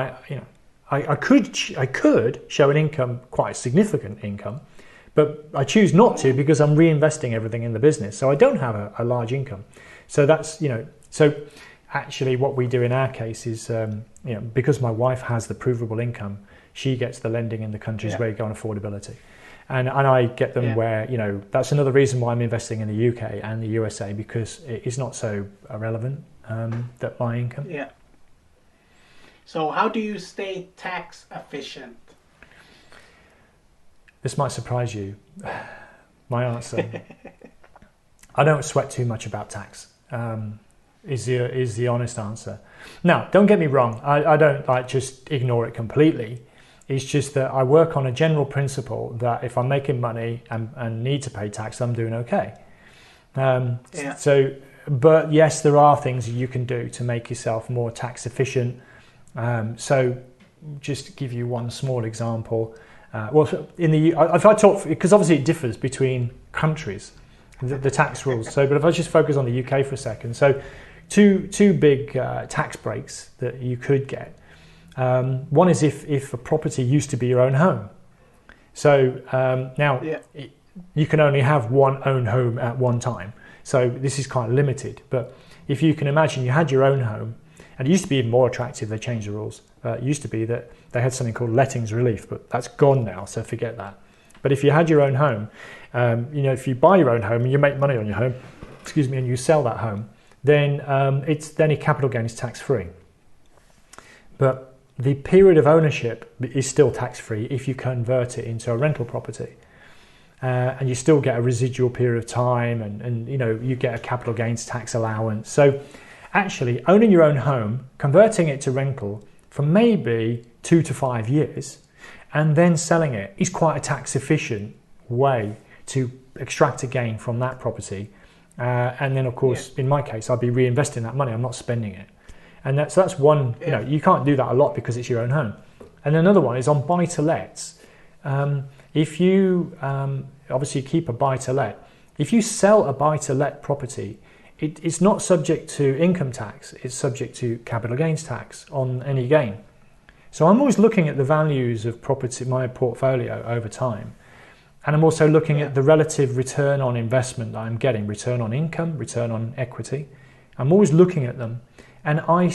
I could show an income, quite a significant income, but I choose not to because I'm reinvesting everything in the business. So I don't have a large income. So that's, so actually what we do in our case is, because my wife has the provable income, she gets the lending in the countries where you go on affordability. And I get them where, that's another reason why I'm investing in the UK and the USA, because it's not so relevant, that my income. Yeah. So how do you stay tax efficient? This might surprise you. My answer, I don't sweat too much about tax, is the honest answer. Now, don't get me wrong. I don't just ignore it completely. It's just that I work on a general principle that if I'm making money and need to pay tax, I'm doing okay. So, but yes, there are things you can do to make yourself more tax efficient. So just to give you one small example, if I talk, because obviously it differs between countries, the tax rules. So, but if I just focus on the UK for a second, so two big tax breaks that you could get. One is if a property used to be your own home. So now you can only have one own home at one time. So this is quite limited. But if you can imagine you had your own home, and it used to be even more attractive, they changed the rules. It used to be that they had something called lettings relief, but that's gone now, so forget that. But if you had your own home, if you buy your own home and you make money on your home, and you sell that home, then any capital gain is tax-free. But the period of ownership is still tax-free if you convert it into a rental property. And you still get a residual period of time, and you get a capital gains tax allowance. So actually owning your own home, converting it to rental for maybe 2 to 5 years, and then selling it is quite a tax efficient way to extract a gain from that property. And then of course, in my case, I'd be reinvesting that money. I'm not spending it. And that's one, you can't do that a lot because it's your own home. And another one is on buy-to-lets. If you obviously keep a buy-to-let, if you sell a buy-to-let property, it's not subject to income tax, it's subject to capital gains tax on any gain. So I'm always looking at the values of property, my portfolio over time. And I'm also looking at the relative return on investment that I'm getting, return on income, return on equity. I'm always looking at them. And I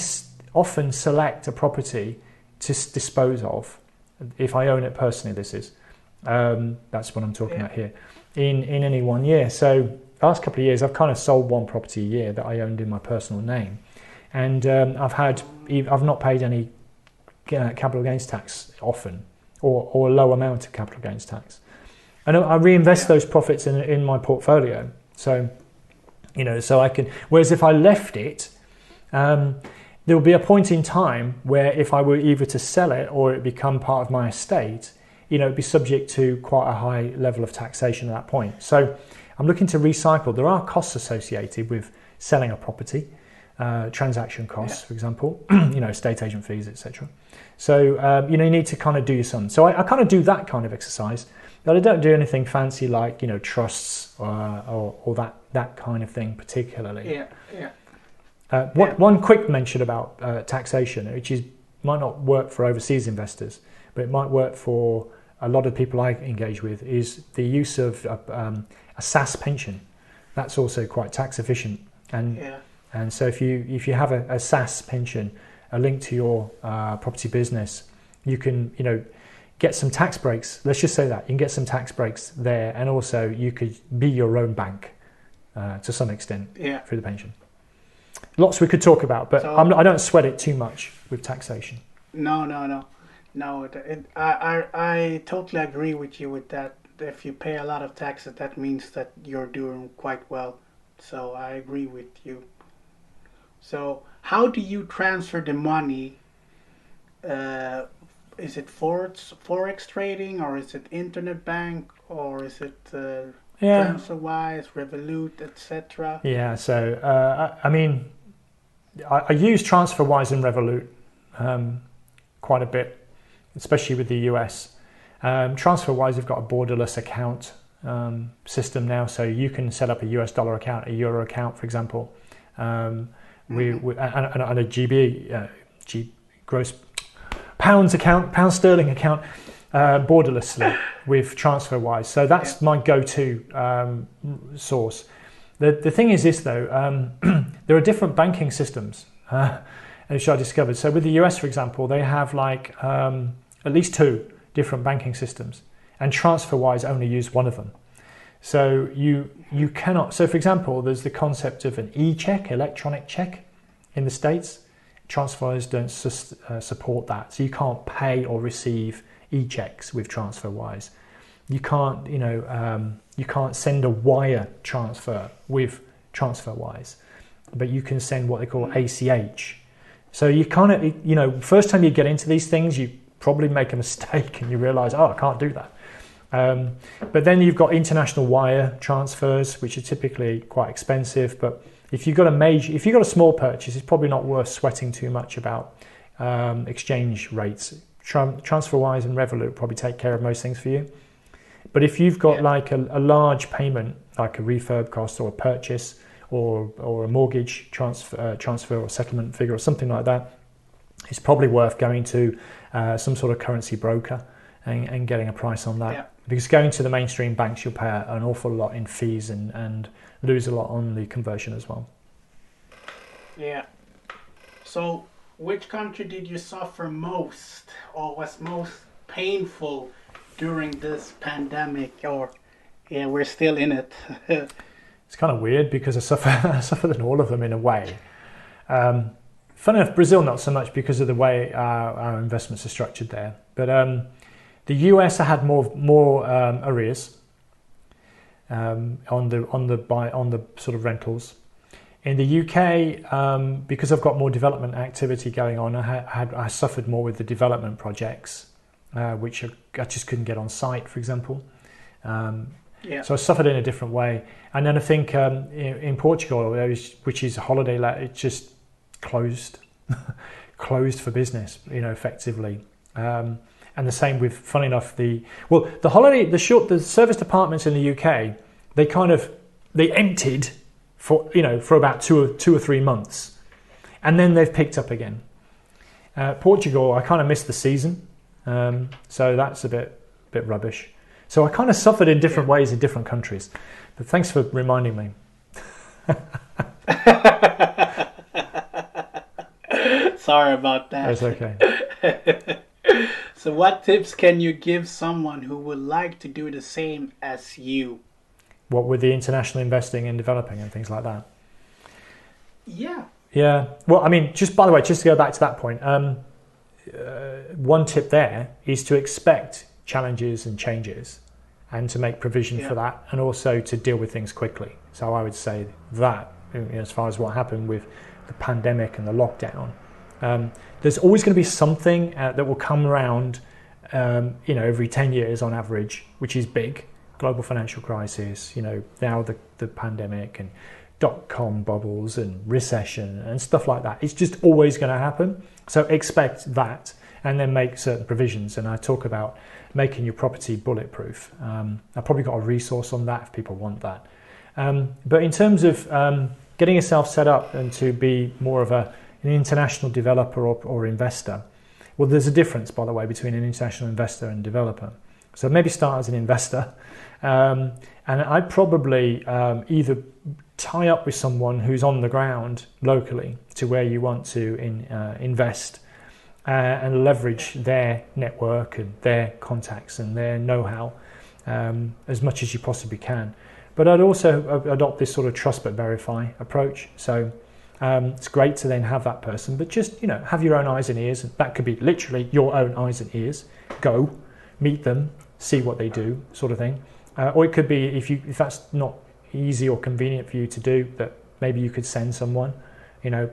often select a property to dispose of, if I own it personally, this is. That's what I'm talking about here, in any 1 year. So last couple of years, I've kind of sold one property a year that I owned in my personal name. And I've not paid any capital gains tax often, or a low amount of capital gains tax. And I reinvest those profits in my portfolio. So, so I can, whereas if I left it, there will be a point in time where if I were either to sell it or it become part of my estate, be subject to quite a high level of taxation at that point. So I'm looking to recycle. There are costs associated with selling a property, transaction costs, for example, estate agent fees, etc. So, you need to kind of do your sum. So I kind of do that kind of exercise, but I don't do anything fancy like, trusts or that kind of thing particularly. One quick mention about taxation, which might not work for overseas investors, but it might work for a lot of people I engage with, is the use of a SAS pension. That's also quite tax efficient. And so if you have a SAS pension, a link to your property business, you can get some tax breaks. Let's just say that you can get some tax breaks there, and also you could be your own bank to some extent through the pension. Lots we could talk about, but I don't sweat it too much with taxation. No. I totally agree with you with that. If you pay a lot of taxes, that means that you're doing quite well. So I agree with you. So how do you transfer the money? Is it forex trading, or is it internet bank, or is it TransferWise, Revolut, etc.? Yeah, so I use TransferWise and Revolut quite a bit, especially with the US. TransferWise have got a borderless account system now, so you can set up a US dollar account, a euro account, for example, and a gross pounds account, pound sterling account, borderlessly with TransferWise. So that's my go-to source. The thing is this though, there are different banking systems, which I discovered. So with the US, for example, they have like at least 2 different banking systems, and TransferWise only use one of them. So you cannot. So for example, there's the concept of an e-check, electronic check, in the States. TransferWise don't support that, so you can't pay or receive e-checks with TransferWise. You can't, you can't send a wire transfer with TransferWise, but you can send what they call ACH. So you kind of, first time you get into these things, you probably make a mistake and you realize, I can't do that. But then you've got international wire transfers, which are typically quite expensive. But if you've got a small purchase, it's probably not worth sweating too much about exchange rates. TransferWise and Revolut probably take care of most things for you. But if you've got like a large payment, like a refurb cost or a purchase or a mortgage transfer or settlement figure or something like that, it's probably worth going to some sort of currency broker and getting a price on that. Yeah. Because going to the mainstream banks, you'll pay an awful lot in fees and lose a lot on the conversion as well. Yeah. So which country did you suffer most or was most painful during this pandemic? Or we're still in it. It's kind of weird because I suffered in all of them in a way. Funny enough, Brazil not so much because of the way our investments are structured there. But the US, I had more arrears on the sort of rentals. In the UK, because I've got more development activity going on, I suffered more with the development projects, which I just couldn't get on site, for example. So I suffered in a different way. And then I think in Portugal, which is a holiday, it just closed for business, effectively. And the same with, funny enough, the service departments in the UK, they emptied for about two or 3 months, and then they've picked up again. Portugal, I kind of missed the season, so that's a bit rubbish. So I kind of suffered in different ways in different countries. But thanks for reminding me. Sorry about that. That's okay. So what tips can you give someone who would like to do the same as you? What with the international investing and developing and things like that? Yeah. Yeah. Well, I mean, just by the way, just to go back to that point, one tip there is to expect challenges and changes and to make provision for that, and also to deal with things quickly. So I would say that, as far as what happened with the pandemic and the lockdown, there's always going to be something that will come around every 10 years on average, which is big. Global financial crisis, now the pandemic and dot-com bubbles and recession and stuff like that. It's just always going to happen. So expect that and then make certain provisions. And I talk about making your property bulletproof. I've probably got a resource on that if people want that. But in terms of getting yourself set up and to be more of an international developer or investor, well, there's a difference, by the way, between an international investor and developer. So maybe start as an investor. And I'd probably either tie up with someone who's on the ground locally to where you want to invest and leverage their network and their contacts and their know-how as much as you possibly can. But I'd also adopt this sort of trust but verify approach. So it's great to then have that person, but just, have your own eyes and ears. That could be literally your own eyes and ears. Go, meet them, see what they do, sort of thing. Or it could be, if that's not easy or convenient for you to do, that maybe you could send someone,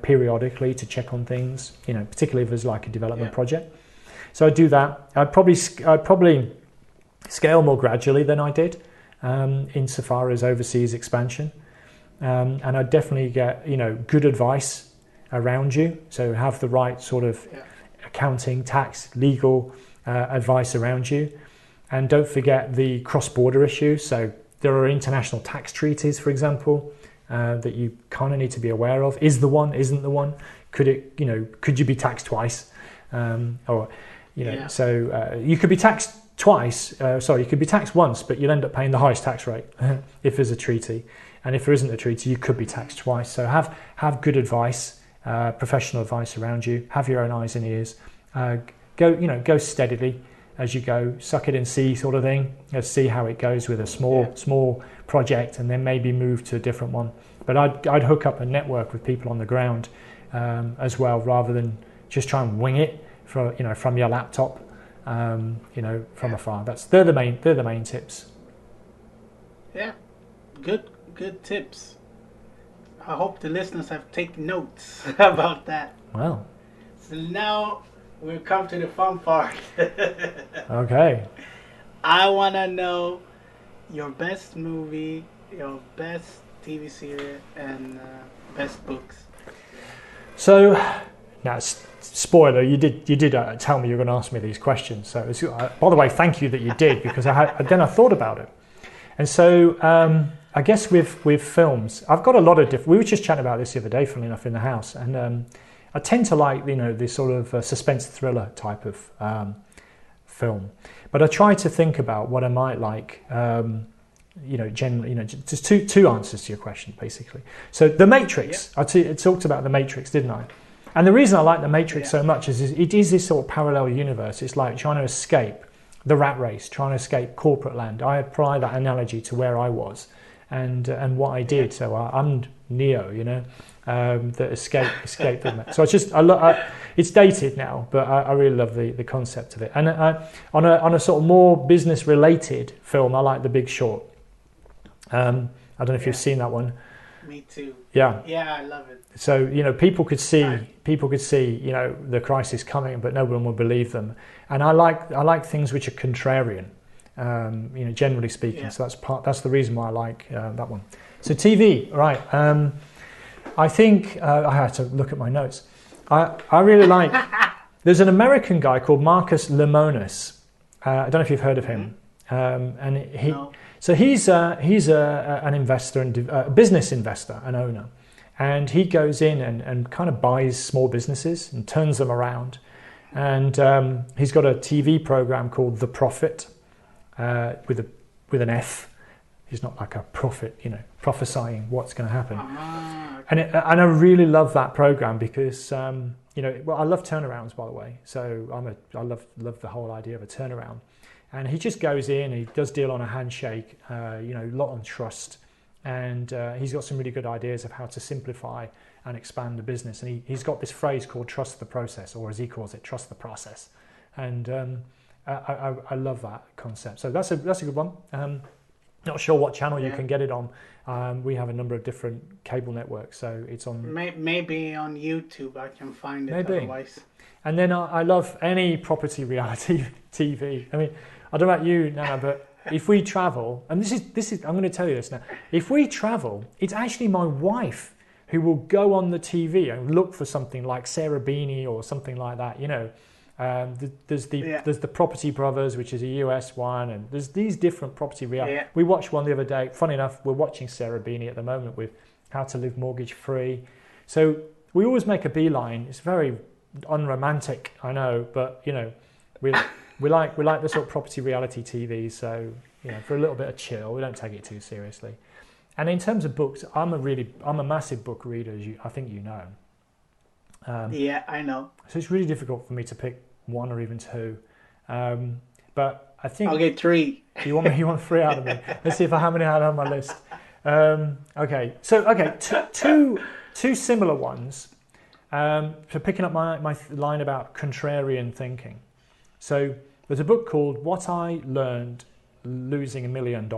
periodically to check on things, particularly if there's like a development project. So I'd do that. I'd probably scale more gradually than I did insofar as overseas expansion. And I'd definitely get, good advice around you. So have the right sort of accounting, tax, legal advice around you. And don't forget the cross-border issues. So there are international tax treaties, for example, that you kind of need to be aware of. Is the one, isn't the one? Could you be taxed twice? So you could be taxed twice. You could be taxed once, but you'll end up paying the highest tax rate if there's a treaty. And if there isn't a treaty, you could be taxed twice. So have good advice, professional advice around you. Have your own eyes and ears. Go steadily as you go, suck it and see sort of thing. See how it goes with a small project, and then maybe move to a different one. But I'd hook up a network with people on the ground as well, rather than just try and wing it from your laptop, from afar. They're the main tips. Yeah, good tips. I hope the listeners have taken notes about that. Well, so now we'll come to the fun part. Okay. I want to know your best movie, your best TV series, and best books. So, now, spoiler, you did tell me you were going to ask me these questions. So, by the way, thank you that you did, because I thought about it. And so, I guess with films, I've got a lot of different. We were just chatting about this the other day, funnily enough, in the house, and I tend to like this sort of suspense thriller type of film, but I try to think about what I might like. Generally, just two answers to your question, basically. So The Matrix, I talked about The Matrix, didn't I? And the reason I like The Matrix so much is it is this sort of parallel universe. It's like trying to escape the rat race, trying to escape corporate land. I apply that analogy to where I was and what I did. So I'm Neo, that escaped from it. So it's dated now, but I really love the concept of it. And on a sort of more business related film, I like The Big Short. I don't know if you've seen that one. Me too. Yeah, I love it. So people could see the crisis coming, but no one would believe them. And I like things which are contrarian, generally speaking. So that's the reason why I like that one. So TV, right? I think I had to look at my notes. I really like. There's an American guy called Marcus Lemonis. I don't know if you've heard of him. And he. No. So he's an investor and a business investor, an owner, and he goes in and kind of buys small businesses and turns them around. And he's got a TV program called The Prophet, with an F. He's not like a prophet, prophesying what's going to happen. Okay. And I really love that program because I love turnarounds, by the way. So I love the whole idea of a turnaround. And he just goes in, he does deal on a handshake, a lot on trust. And he's got some really good ideas of how to simplify and expand the business. And he's got this phrase called trust the process, or as he calls it, trust the process. And I love that concept. So that's a good one. Not sure what channel you Yeah. can get it on. We have a number of different cable networks, so it's on. Maybe on YouTube I can find it. Maybe. Otherwise, And then I love any property reality TV. I mean, I don't know about you, Nana, but if we travel, and this is, I'm going to tell you this now. If we travel, it's actually my wife who will go on the TV and look for something like Sarah Beanie or something like that. You know, there's the Property Brothers, which is a US one, and there's these different property reality. Yeah. We watched one the other day. Funny enough, we're watching Sarah Beanie at the moment with How to Live Mortgage Free. So we always make a beeline. It's very unromantic, I know, but you know, we like the sort of property reality TV. So you know, for a little bit of chill, we don't take it too seriously. And in terms of books, I'm a massive book reader, as I think you know. yeah, I know. So it's really difficult for me to pick one or even two. But I think I'll get 3. you want 3 out of me. Let's see if how many I had on my list. Okay, two similar ones. So picking up my line about contrarian thinking. So there's a book called What I Learned Losing $1 Million.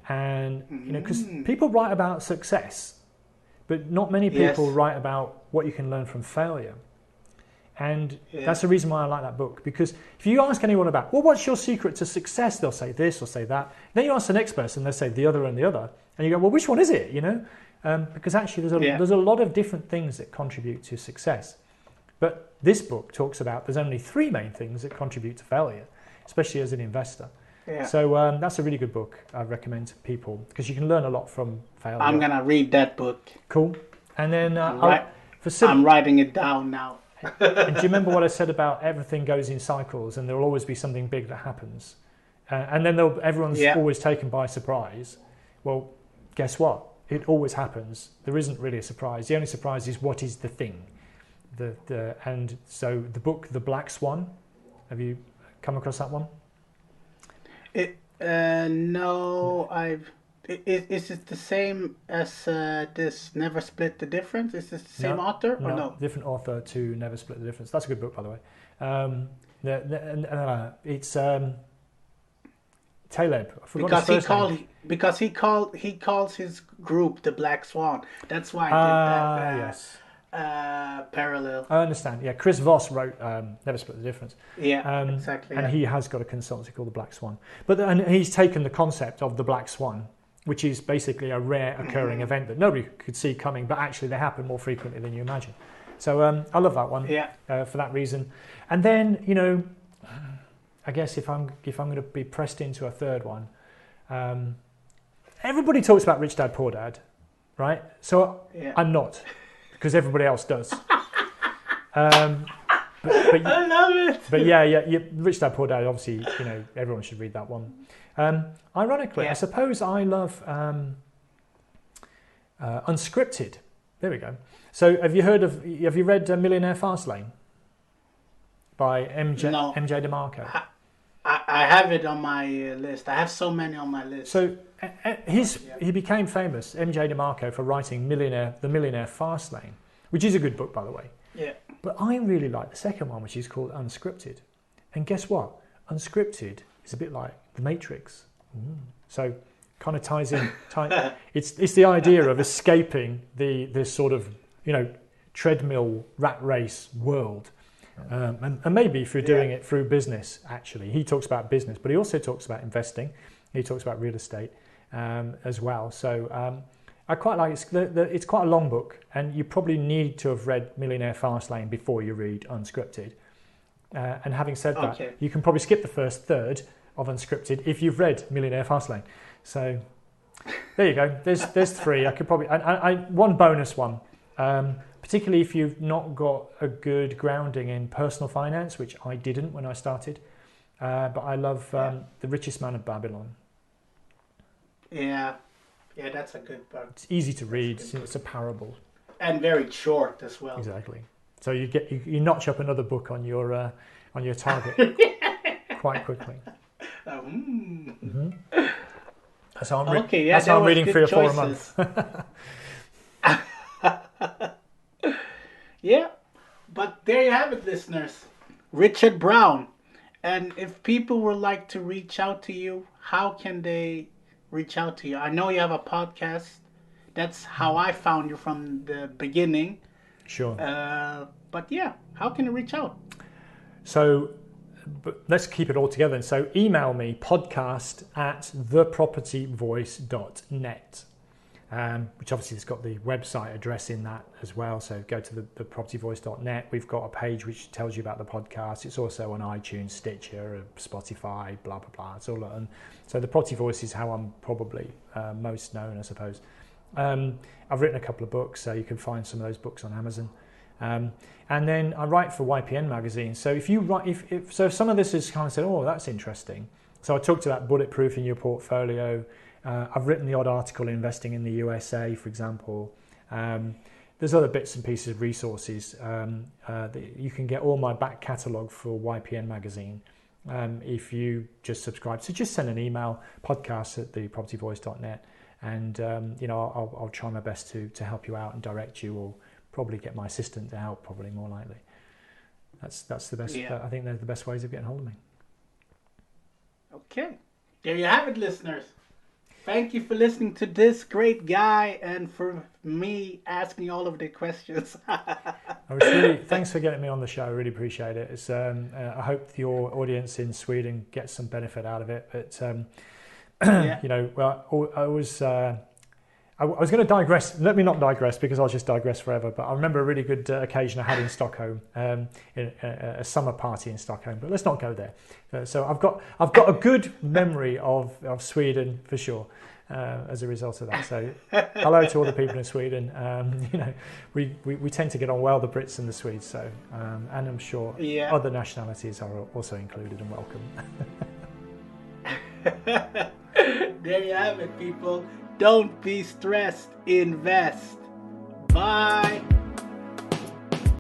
And, you know, because people write about success, but not many people write about what you can learn from failure. And that's the reason why I like that book. Because if you ask anyone about, well, what's your secret to success? They'll say this or say that. Then you ask the next person, they'll say the other and the other. And you go, well, which one is it? You know? Because actually there's a lot of different things that contribute to success. But this book talks about there's only 3 main things that contribute to failure, especially as an investor. Yeah. So that's a really good book I recommend to people because you can learn a lot from failure. I'm gonna read that book. Cool. And then I'm writing it down now. And do you remember what I said about everything goes in cycles and there will always be something big that happens? And then everyone's always taken by surprise. Well, guess what? It always happens. There isn't really a surprise. The only surprise is what is the thing. And so the book, The Black Swan, have you come across that one? No, is it the same as this Never Split the Difference? Is this the same author or no? Different author to Never Split the Difference. That's a good book, by the way. It's Taleb. I forgot his first name. Because he calls his group the Black Swan. That's why I did that. Yes. Parallel. I understand. Yeah, Chris Voss wrote Never Split the Difference. Yeah, exactly. And he has got a consultancy called the Black Swan. And he's taken the concept of the Black Swan, which is basically a rare occurring event that nobody could see coming, but actually they happen more frequently than you imagine. So I love that one for that reason. And then, you know, I guess if I'm going to be pressed into a third one, everybody talks about Rich Dad Poor Dad, right? So I'm not. Because everybody else does. But I love it. But yeah, Rich Dad Poor Dad, obviously, you know, everyone should read that one. Ironically, I suppose I love Unscripted. There we go. So have you read Millionaire Fastlane by MJ DeMarco? I have it on my list. I have so many on my list. So he became famous, MJ DeMarco, for writing The Millionaire Fastlane, which is a good book, by the way. Yeah. But I really like the second one, which is called Unscripted. And guess what? Unscripted is a bit like The Matrix. So kind of ties in. It's the idea of escaping this sort of, you know, treadmill rat race world. And maybe if you're doing it through business, actually. He talks about business, but he also talks about investing. He talks about real estate as well. So I quite like it. It's quite a long book, and you probably need to have read Millionaire Fastlane before you read Unscripted. And having said that, you can probably skip the first third of Unscripted if you've read Millionaire Fastlane. So there you go. There's 3. I could probably... one bonus one. Particularly if you've not got a good grounding in personal finance, which I didn't when I started. But I love The Richest Man of Babylon. Yeah, that's a good book. It's easy to read. It's a parable. And very short as well. Exactly. So you notch up another book on your target quite quickly. That's how I'm reading 3 or 4 a month. Yeah, but there you have it, listeners. Richard Brown. And if people would like to reach out to you, how can they reach out to you? I know you have a podcast. That's how I found you from the beginning. Sure. But yeah, how can they reach out? So but let's keep it all together. So email me, podcast@thepropertyvoice.net, which obviously has got the website address in that as well. So go to thepropertyvoice.net. We've got a page which tells you about the podcast. It's also on iTunes, Stitcher, Spotify, blah, blah, blah. It's all on. So the Property Voice is how I'm probably most known, I suppose. I've written a couple of books, so you can find some of those books on Amazon. And then I write for YPN magazine. So if you write, if some of this is kind of said, oh, that's interesting. So I talked about bulletproofing your portfolio. I've written the odd article investing in the USA, for example. There's other bits and pieces of resources. You can get all my back catalogue for YPN magazine if you just subscribe. So just send an email, podcast@thepropertyvoice.net, and I'll try my best to help you out and direct you, or probably get my assistant to help, probably more likely. That's the best. Yeah. I think they're the best ways of getting hold of me. Okay, there you have it, listeners. Thank you for listening to this great guy and for me asking all of the questions. Thanks for getting me on the show. I really appreciate it. It's, I hope your audience in Sweden gets some benefit out of it. But Yeah. I was going to digress. Let me not digress, because I'll just digress forever. But I remember a really good occasion I had in Stockholm, in a summer party in Stockholm. But let's not go there. So I've got a good memory of Sweden for sure, as a result of that. So hello to all the people in Sweden. We tend to get on well, the Brits and the Swedes. So and I'm sure other nationalities are also included and welcome. There you have it, people. Don't be stressed. Invest. Bye.